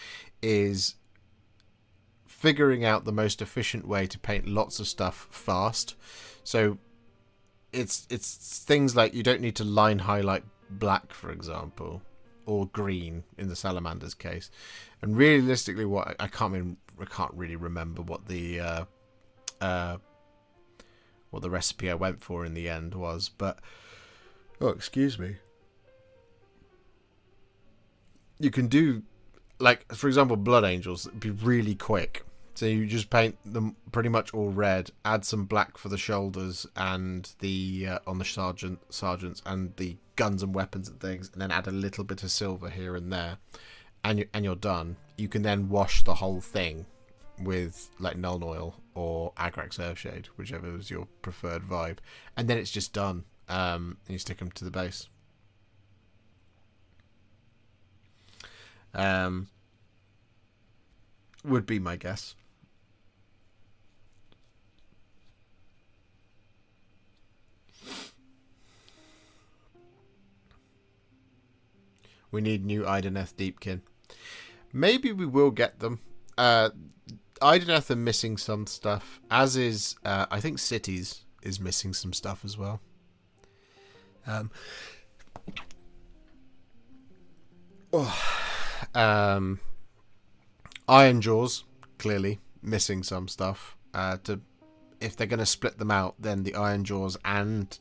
is figuring out the most efficient way to paint lots of stuff fast. So it's things like you don't need to line highlight black, for example, or green in the Salamander's case. And realistically, what I can't really remember what the recipe I went for in the end was, but excuse me. You can do, like, for example, Blood Angels. It'd be really quick. So you just paint them pretty much all red, add some black for the shoulders and the on the sergeants and the guns and weapons and things, and then add a little bit of silver here and there, and you're done. You can then wash the whole thing with like Nuln Oil or Agrax Earthshade, whichever was your preferred vibe, and then it's just done. And you stick them to the base. Would be my guess. We need new Ideneth Deepkin. Maybe we will get them. Ideneth are missing some stuff, as is I think Cities is missing some stuff as well. Iron Jaws clearly missing some stuff. If they're going to split them out, then the Iron Jaws and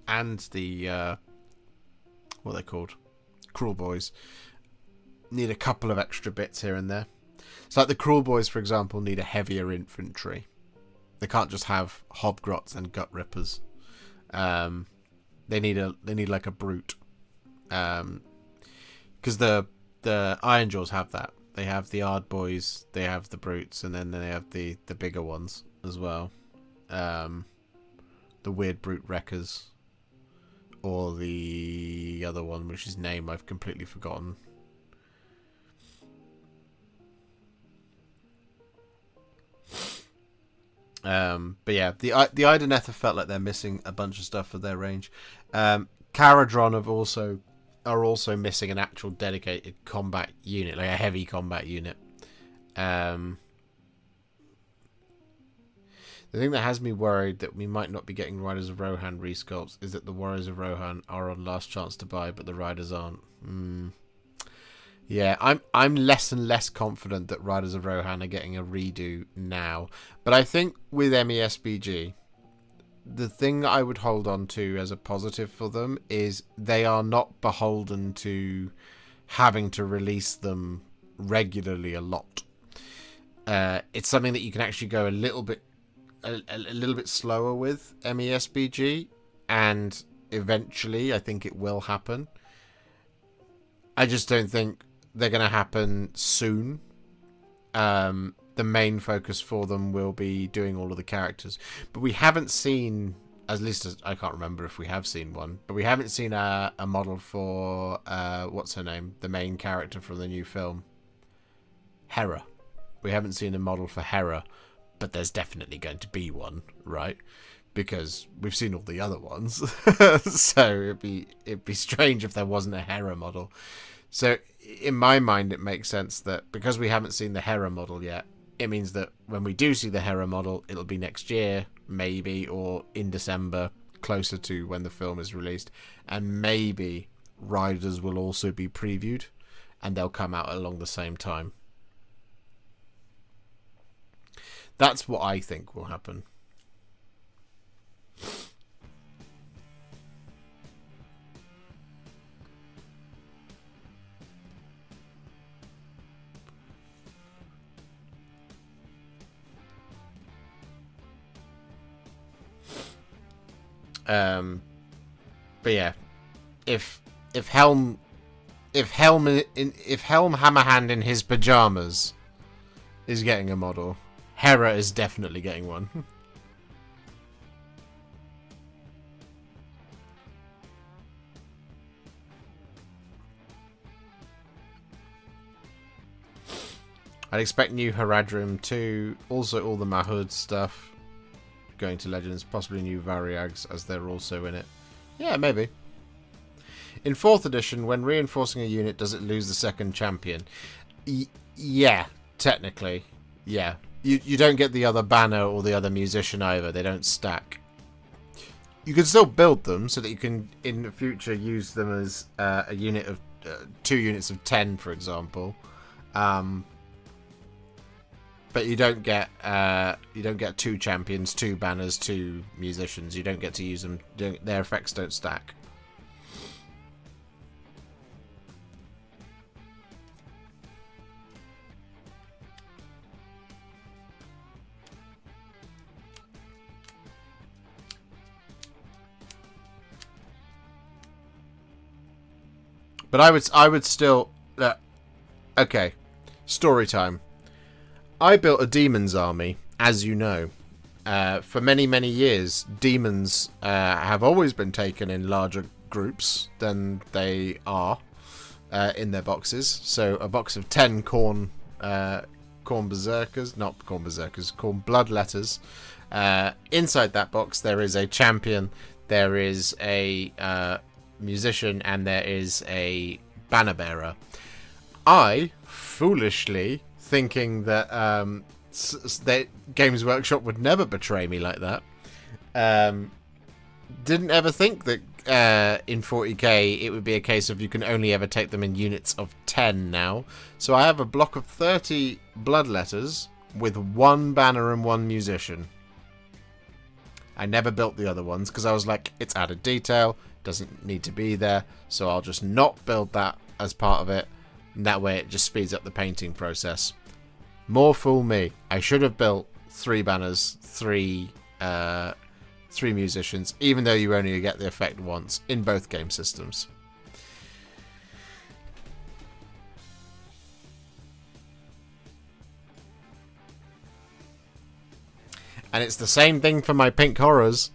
the what are they called? Cruel Boys need a couple of extra bits here and there. So like the Cruel Boys, for example, need a heavier infantry. They can't just have Hobgrots and Gut Rippers. They need like a brute. Because the Iron Jaws have that. They have the Ard Boys, they have the brutes, and then they have the bigger ones as well. The weird brute wreckers. Or the other one, which is name I've completely forgotten. But yeah, the Ideneth have felt like they're missing a bunch of stuff for their range. Caradron are also missing an actual dedicated combat unit, like a heavy combat unit. The thing that has me worried that we might not be getting Riders of Rohan resculpts is that the Warriors of Rohan are on last chance to buy, but the Riders aren't. Yeah, I'm less and less confident that Riders of Rohan are getting a redo now. But I think with MESBG, the thing that I would hold on to as a positive for them is they are not beholden to having to release them regularly a lot. It's something that you can actually go a little bit slower with MESBG, and eventually I think it will happen. I just don't think they're going to happen soon. The main focus for them will be doing all of the characters, but we haven't seen, at least I can't remember if we have seen one, but we haven't seen a model for what's her name, the main character from the new film, Hera. We haven't seen a model for Hera, but there's definitely going to be one, right? Because we've seen all the other ones. So it'd be strange if there wasn't a Hera model. So in my mind, it makes sense that because we haven't seen the Hera model yet, it means that when we do see the Hera model, it'll be next year, maybe, or in December, closer to when the film is released. And maybe Riders will also be previewed, and they'll come out along the same time. That's what I think will happen. But yeah, if Helm Hammerhand in his pajamas is getting a model, Hera is definitely getting one. I'd expect new Haradrim too. Also all the Mahud stuff going to Legends. Possibly new Variags, as they're also in it. Yeah, maybe. In 4th edition, when reinforcing a unit, does it lose the second champion? Yeah, technically. Yeah. You don't get the other banner or the other musician either. They don't stack. You can still build them so that you can, in the future, use them as a unit of 2 units of 10, for example. But you don't get 2 champions, 2 banners, 2 musicians. You don't get to use them. Their effects don't stack. But I would still okay. Story time. I built a demons army, as you know. For many, many years, demons have always been taken in larger groups than they are in their boxes. So a box of 10 Khorne berserkers, not Khorne berserkers, Khorne bloodletters. Inside that box, there is a champion, there is a musician, and there is a banner bearer. I, foolishly, thinking that Games Workshop would never betray me like that, didn't ever think that in 40k it would be a case of you can only ever take them in units of 10 now. So I have a block of 30 bloodletters with 1 banner and 1 musician. I never built the other ones because I was like, it's added detail, doesn't need to be there, so I'll just not build that as part of it, and that way it just speeds up the painting process. More fool me. I should have built 3 banners, 3 musicians, even though you only get the effect once in both game systems. And it's the same thing for my pink horrors,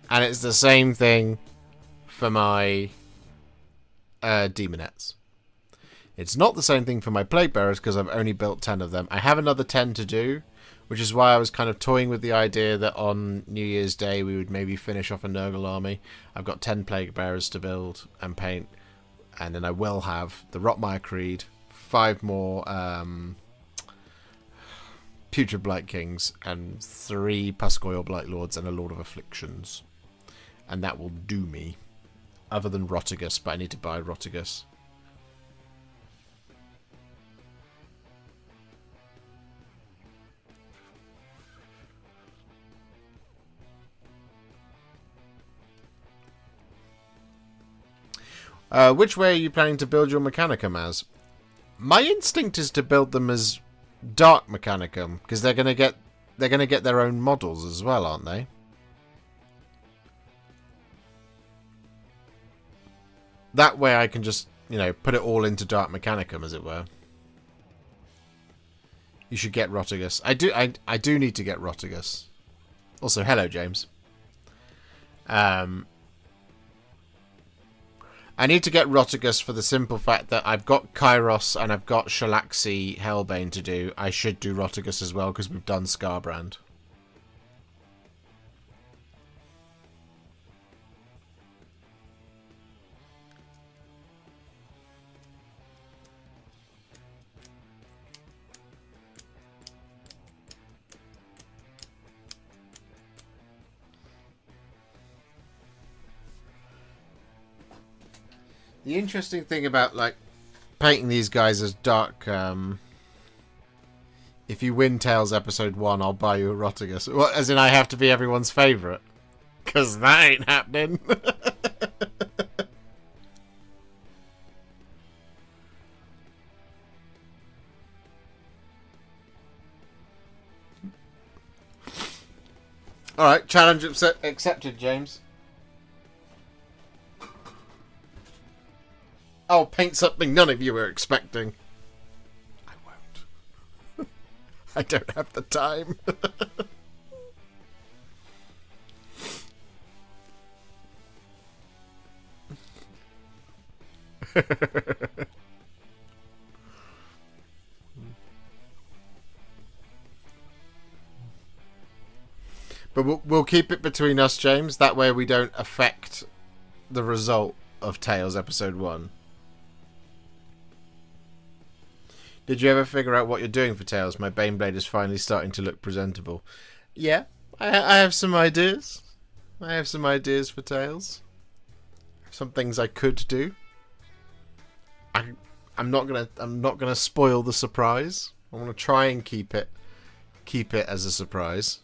and it's the same thing for my demonettes. It's not the same thing for my plague bearers because I've only built 10 of them. I have another 10 to do, which is why I was kind of toying with the idea that on New Year's Day we would maybe finish off a Nurgle army. I've got 10 plague bearers to build and paint, and then I will have the Rotmire Creed, 5 more Putrid Blight Kings, and 3 Puscoil Blight Lords and a Lord of Afflictions. And that will do me. Other than Rotigus, but I need to buy Rotigus. Which way are you planning to build your Mechanicum as? My instinct is to build them as Dark Mechanicum, because they're gonna get their own models as well, aren't they? That way I can just, put it all into Dark Mechanicum, as it were. You should get Rotigus. I do need to get Rotigus. Also, hello, James. I need to get Rotigus for the simple fact that I've got Kairos and I've got Shalaxi Hellbane to do. I should do Rotigus as well because we've done Scarbrand. The interesting thing about, painting these guys as dark, if you win Tales Episode 1, I'll buy you a Rotigus. Well, as in I have to be everyone's favourite. Because that ain't happening. Alright, challenge accepted, James. I'll paint something none of you were expecting. I won't. I don't have the time. But we'll keep it between us, James. That way we don't affect the result of Tales Episode 1. Did you ever figure out what you're doing for Tales? My Baneblade is finally starting to look presentable. Yeah, I have some ideas. I have some ideas for Tales. Some things I could do. I'm not gonna spoil the surprise. I want to try and keep it as a surprise.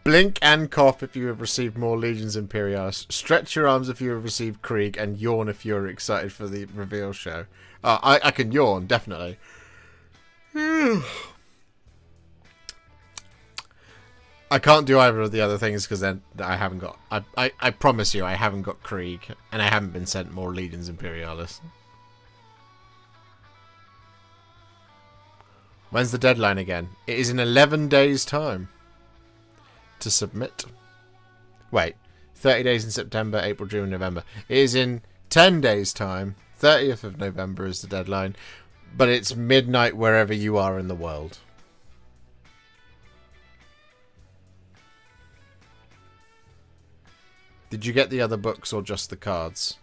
Blink and cough if you have received more Legions Imperialis. Stretch your arms if you have received Krieg, and yawn if you're excited for the reveal show. I can yawn, definitely. I can't do either of the other things because then I haven't got. I promise you, I haven't got Krieg, and I haven't been sent more Legions Imperialis. When's the deadline again? It is in 11 days' time to submit. Wait, 30 days in September, April, June, November. It is in 10 days' time. 30th of November is the deadline, but it's midnight wherever you are in the world. Did you get the other books or just the cards?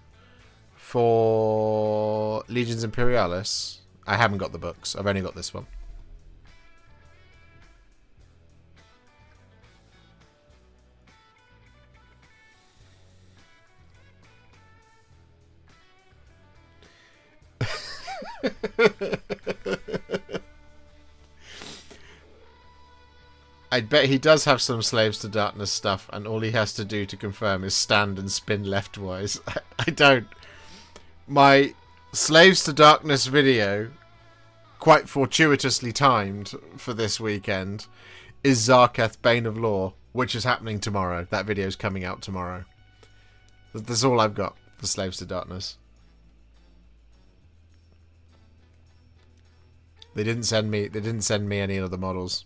For Legions Imperialis, I haven't got the books. I've only got this one. I bet he does have some Slaves to Darkness stuff, and all he has to do to confirm is stand and spin leftwise. I don't. My Slaves to Darkness video, quite fortuitously timed for this weekend, is Zarketh, Bane of Law, which is happening tomorrow. That video's coming out tomorrow. That's all I've got for Slaves to Darkness. They didn't send me any other models.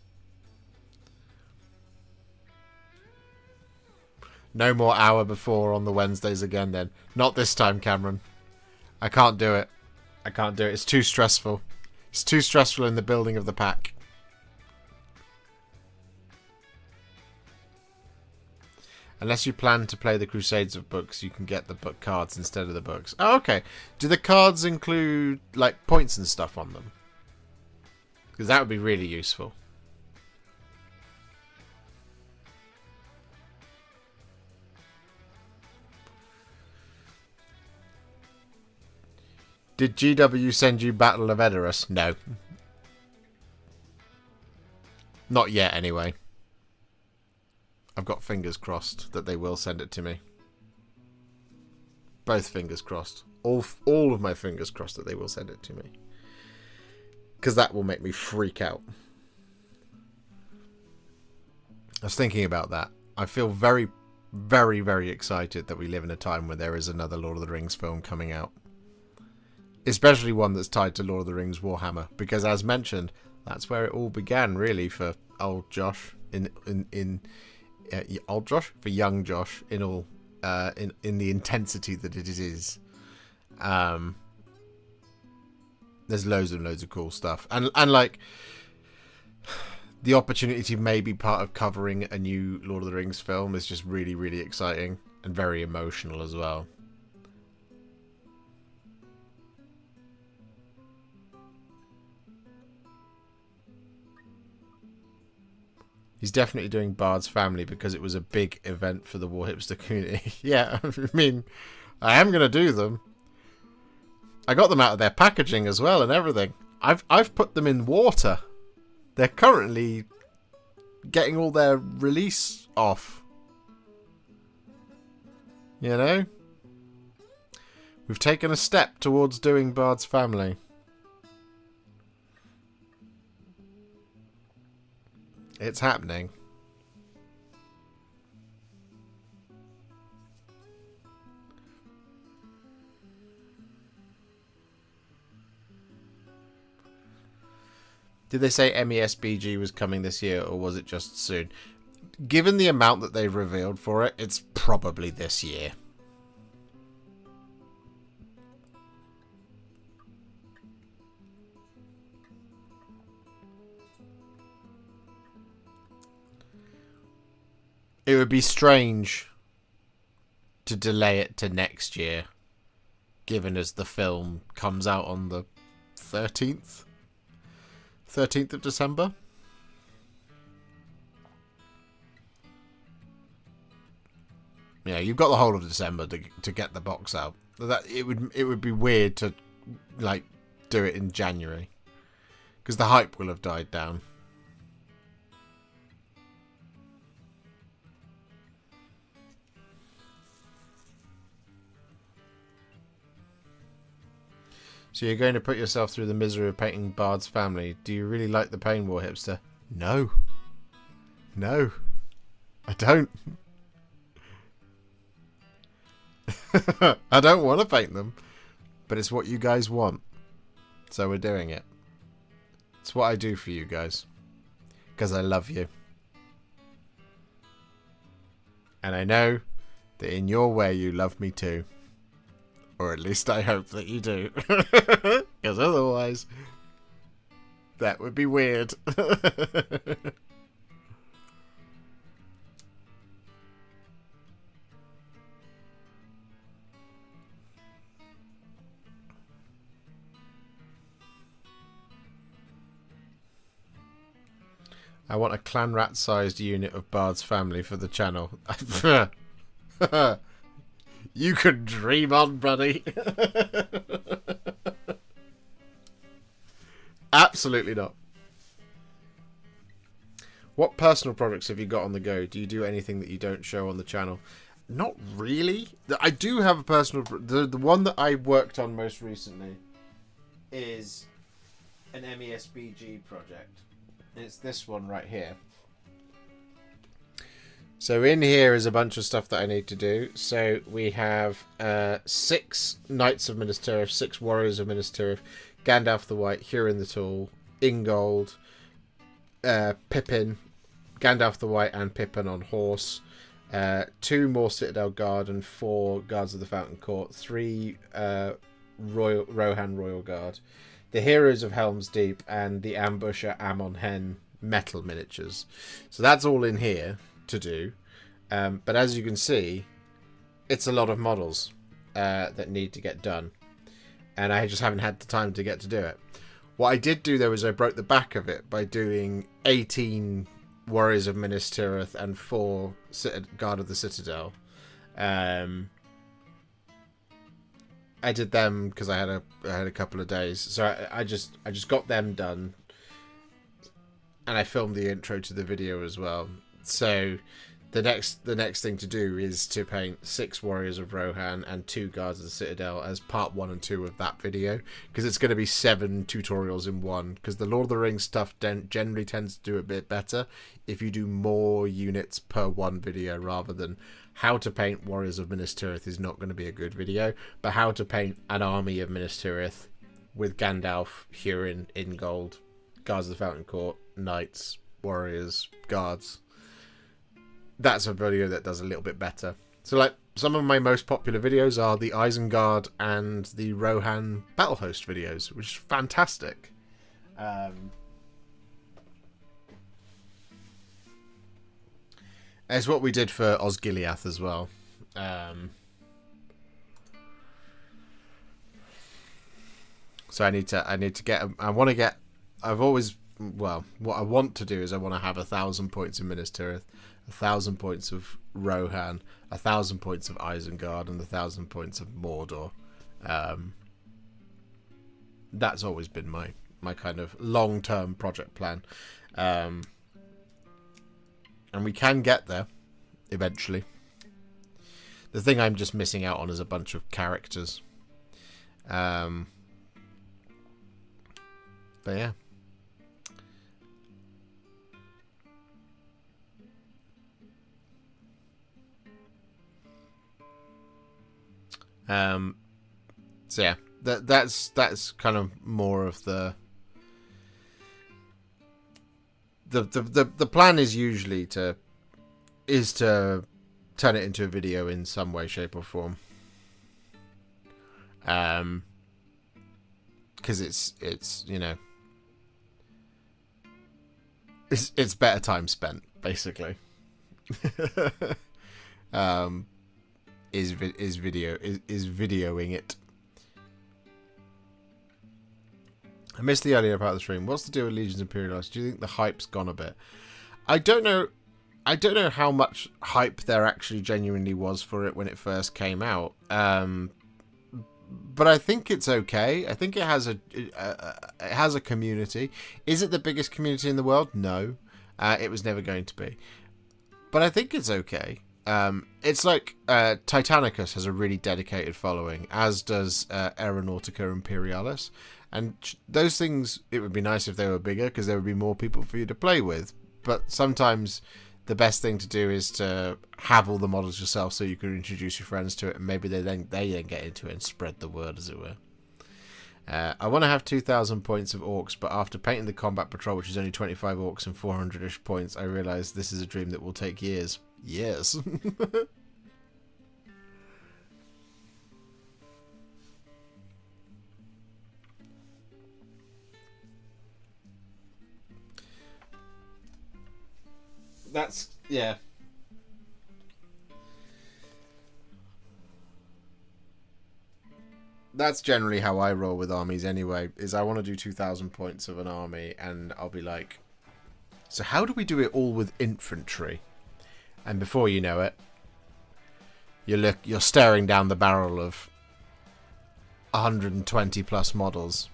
No more hour before on the Wednesdays again then. Not this time, Cameron. I can't do it. I can't do it. It's too stressful. It's too stressful in the building of the pack. Unless you plan to play the Crusades of books, you can get the book cards instead of the books. Oh, okay. Do the cards include, like, points and stuff on them? Because that would be really useful. Did GW send you Battle of Edoras? No. Not yet, anyway. I've got fingers crossed that they will send it to me. Both fingers crossed. All of my fingers crossed that they will send it to me. Because that will make me freak out. I was thinking about that. I feel very, very, very excited that we live in a time where there is another Lord of the Rings film coming out. Especially one that's tied to Lord of the Rings Warhammer. Because as mentioned, that's where it all began, really, for old Josh. Old Josh? For young Josh, in all in the intensity that it is. There's loads and loads of cool stuff. And like, the opportunity to maybe be part of covering a new Lord of the Rings film is just really, really exciting. And very emotional as well. He's definitely doing Bard's Family because it was a big event for the Warhipster community. Yeah, I mean, I am going to do them. I got them out of their packaging as well and everything. I've put them in water. They're currently getting all their release off. You know? We've taken a step towards doing Bard's Family. It's happening. Did they say MESBG was coming this year, or was it just soon? Given the amount that they've revealed for it, it's probably this year. It would be strange to delay it to next year, given as the film comes out on the 13th? 13th of December? Yeah, you've got the whole of December to get the box out. That it would be weird to like do it in January, because the hype will have died down. So you're going to put yourself through the misery of painting Bard's Family. Do you really like the pain, Warhipster? No. No. I don't. I don't want to paint them, but it's what you guys want, so we're doing it. It's what I do for you guys, because I love you. And I know that in your way you love me too. Or at least I hope that you do. Because otherwise, that would be weird. I want a clan rat sized unit of Bard's family for the channel. You can dream on, buddy. Absolutely not. What personal projects have you got on the go? Do you do anything that you don't show on the channel? Not really. I do have a personal... The one that I worked on most recently is an MESBG project. It's this one right here. So in here is a bunch of stuff that I need to do. So we have 6 Knights of Minas Tirith, 6 Warriors of Minas Tirith, Gandalf the White, Hurin the Tall, Ingold, Pippin, Gandalf the White and Pippin on horse, 2 more Citadel Guard and 4 Guards of the Fountain Court, 3 Rohan Royal Guard, the Heroes of Helm's Deep, and the Ambusher Ammon Hen metal miniatures. So that's all in here to do. But as you can see, it's a lot of models that need to get done. And I just haven't had the time to get to do it. What I did do, though, is I broke the back of it by doing 18 Warriors of Minas Tirith and 4 Guard of the Citadel. I did them because I had a couple of days, so I just got them done, and I filmed the intro to the video as well. So the next thing to do is to paint 6 Warriors of Rohan and 2 Guards of the Citadel as part 1 and 2 of that video, because it's going to be 7 tutorials in one. Because the Lord of the Rings stuff generally tends to do a bit better if you do more units per one video, rather than how to paint Warriors of Minas Tirith is not going to be a good video, but how to paint an army of Minas Tirith with Gandalf, Hurin, Ingold, Guards of the Fountain Court, Knights, Warriors, Guards. That's a video that does a little bit better. So, like, some of my most popular videos are the Isengard and the Rohan Battle Host videos, which is fantastic. It's what we did for Osgiliath as well. So I need to get. I want to get. I've always. Well, what I want to do is I want to have 1,000 points in Minas Tirith, 1,000 points of Rohan, 1,000 points of Isengard, and 1,000 points of Mordor. That's always been my kind of long-term project plan. And we can get there eventually. The thing I'm just missing out on is a bunch of characters. But yeah. So yeah, that's kind of more of the plan is usually to turn it into a video in some way, shape, or form. Because it's you know, it's better time spent, basically. Is videoing it. I missed the earlier part of the stream. What's the deal with Legions Imperialis? Do you think the hype's gone a bit? I don't know how much hype there actually genuinely was for it when it first came out. But I think it's okay. I think it has a community. Is it the biggest community in the world? No. It was never going to be. But I think it's okay. It's like Titanicus has a really dedicated following, as does Aeronautica Imperialis. And those things, it would be nice if they were bigger, because there would be more people for you to play with. But sometimes the best thing to do is to have all the models yourself so you can introduce your friends to it, and maybe they then get into it and spread the word, as it were. I want to have 2,000 points of orcs, but after painting the combat patrol, which is only 25 orcs and 400-ish points, I realised this is a dream that will take years. Years. That's, yeah. That's generally how I roll with armies anyway, is I want to do 2,000 points of an army, and I'll be like, so how do we do it all with infantry? And before you know it, you're staring down the barrel of 120 plus models.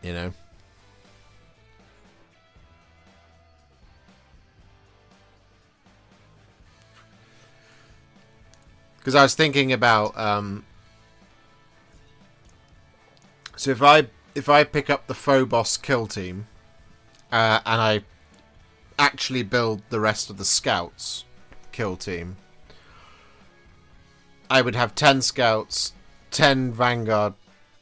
You know? Because I was thinking about so if I pick up the Phobos kill team and I actually build the rest of the scouts kill team, I would have 10 scouts, 10 vanguard,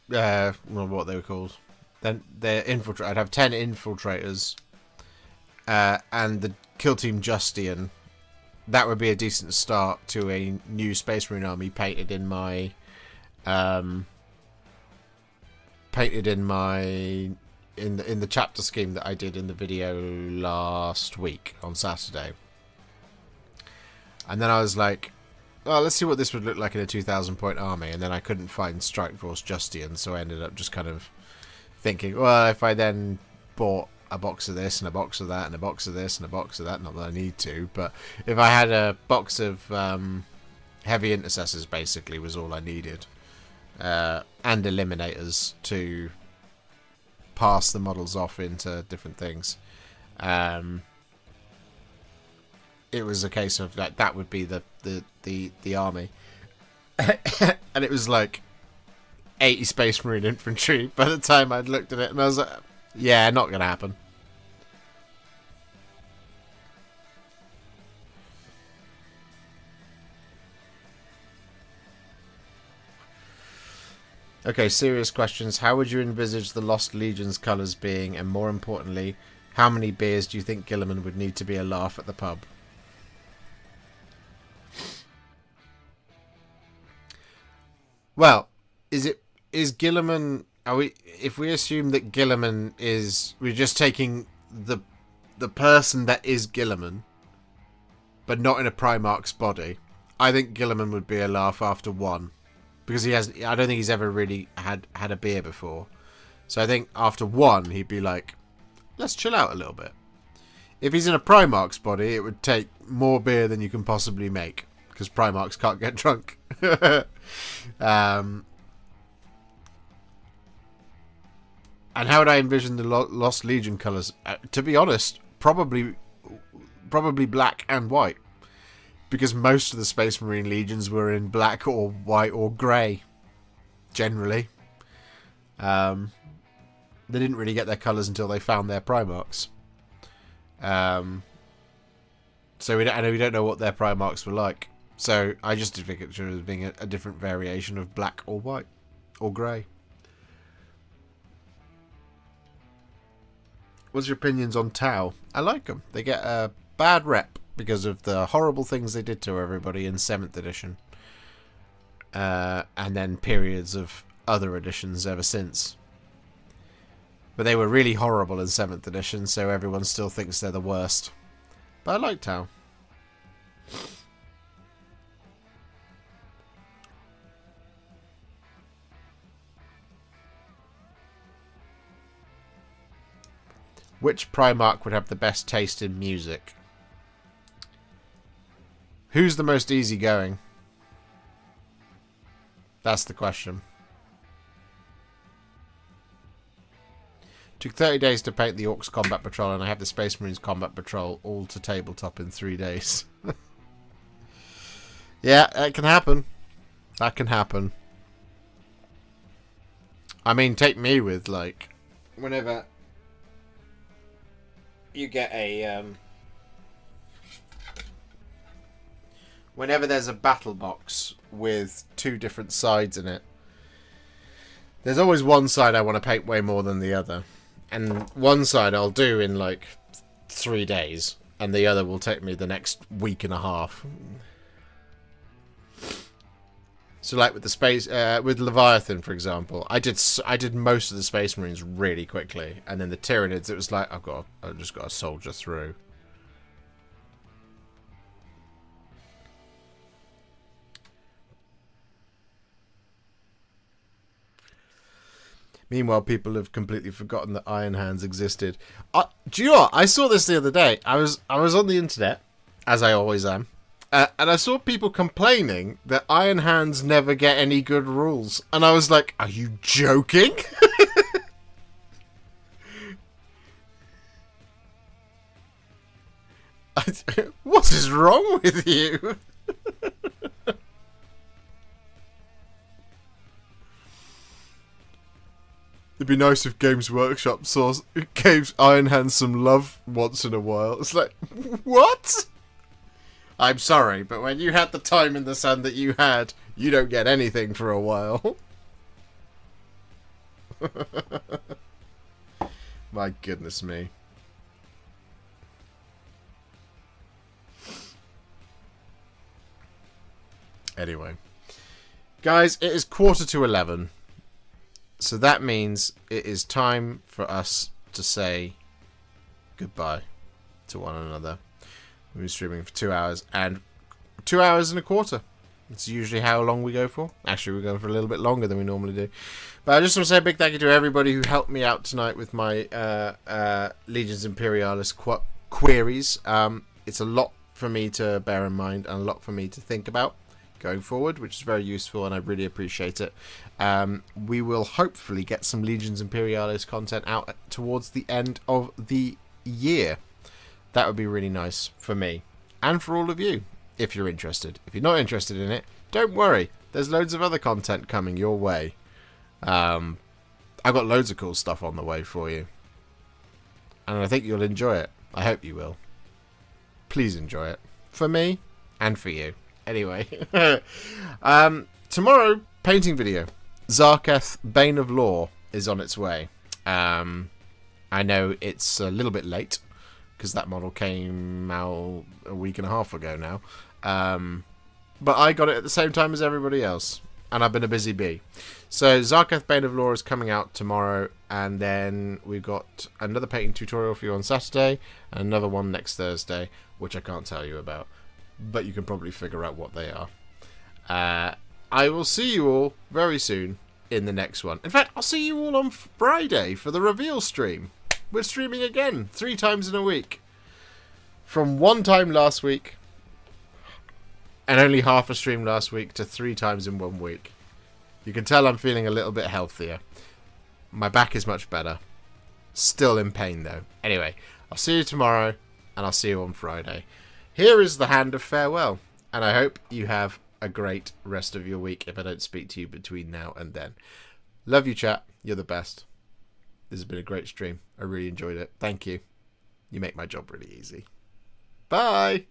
well, what they were called. Then they're infiltrate. I'd have 10 infiltrators, and the kill team Justian. That would be a decent start to a new Space Marine army painted in my, in the chapter scheme that I did in the video last week on Saturday. And then I was like, well, let's see what this would look like in a 2,000 point army. And then I couldn't find Strike Force Justian, so I ended up just kind of thinking, well, if I then bought a box of this and a box of that and a box of this and a box of that, not that I need to, but if I had a box of heavy intercessors, basically was all I needed, and eliminators to pass the models off into different things, it was a case of like that would be the army. And it was like 80 Space Marine infantry by the time I'd looked at it, and I was like, yeah, not gonna happen. Okay, serious questions. How would you envisage the Lost Legions colours being, and more importantly, how many beers do you think Gilliman would need to be a laugh at the pub? Well, is Gilliman, if we assume that Gilliman is, we're just taking the person that is Gilliman, but not in a Primarch's body, I think Gilliman would be a laugh after one, because I don't think he's ever really had a beer before. So I think after one, he'd be like, let's chill out a little bit. If he's in a Primarch's body, it would take more beer than you can possibly make, because Primarchs can't get drunk. And how would I envision the Lost Legion colours? To be honest, probably black and white, because most of the Space Marine Legions were in black or white or grey, generally. They didn't really get their colours until they found their Primarchs. So we don't know what their Primarchs were like. So I just did picture it as being a different variation of black or white or grey. What's your opinions on Tau? I like them. They get a bad rep because of the horrible things they did to everybody in 7th edition. And then periods of other editions ever since. But they were really horrible in 7th edition, so everyone still thinks they're the worst. But I like Tau. Which Primarch would have the best taste in music? Who's the most easygoing? That's the question. Took 30 days to paint the Orcs Combat Patrol, and I have the Space Marines Combat Patrol all to tabletop in 3 days. Yeah, it can happen. That can happen. I mean, take me with, like, whenever you get a whenever there's a battle box with 2 different sides in it, there's always one side I want to paint way more than the other. And one side I'll do in like 3 days, and the other will take me the next week and a half. So like with the space, with Leviathan, for example, I did most of the Space Marines really quickly, and then the Tyranids, it was like I've just got to soldier through. Meanwhile, people have completely forgotten that Iron Hands existed. Do you know what? I saw this the other day. I was on the internet, as I always am, and I saw people complaining that Iron Hands never get any good rules. And I was like, are you joking? What is wrong with you? It'd be nice if Games Workshop gave Iron Hands some love once in a while. It's like, what? I'm sorry, but when you had the time in the sun that you had, you don't get anything for a while. My goodness me. Anyway. Guys, it is 11:15. So that means it is time for us to say goodbye to one another. We've been streaming for 2 hours and 2 hours and a quarter. It's usually how long we go for. Actually, we're going for a little bit longer than we normally do. But I just want to say a big thank you to everybody who helped me out tonight with my Legions Imperialis queries. It's a lot for me to bear in mind and a lot for me to think about going forward, which is very useful, and I really appreciate it. We will hopefully get some Legions Imperialis content out towards the end of the year. That would be really nice for me and for all of you, if you're interested. If you're not interested in it, don't worry. There's loads of other content coming your way. I've got loads of cool stuff on the way for you, and I think you'll enjoy it. I hope you will. Please enjoy it. For me and for you. Anyway, tomorrow, painting video. Zarketh, Bane of Law, is on its way. I know it's a little bit late, because that model came out a week and a half ago now. But I got it at the same time as everybody else, and I've been a busy bee. So Zarketh, Bane of Law is coming out tomorrow, and then we've got another painting tutorial for you on Saturday, and another one next Thursday, which I can't tell you about. But you can probably figure out what they are. I will see you all very soon in the next one. In fact, I'll see you all on Friday for the reveal stream. We're streaming again, 3 times in a week. From 1 time last week, and only half a stream last week, to 3 times in 1 week. You can tell I'm feeling a little bit healthier. My back is much better. Still in pain, though. Anyway, I'll see you tomorrow, and I'll see you on Friday. Here is the hand of farewell, and I hope you have a great rest of your week if I don't speak to you between now and then. Love you, chat. You're the best. This has been a great stream. I really enjoyed it. Thank you. You make my job really easy. Bye!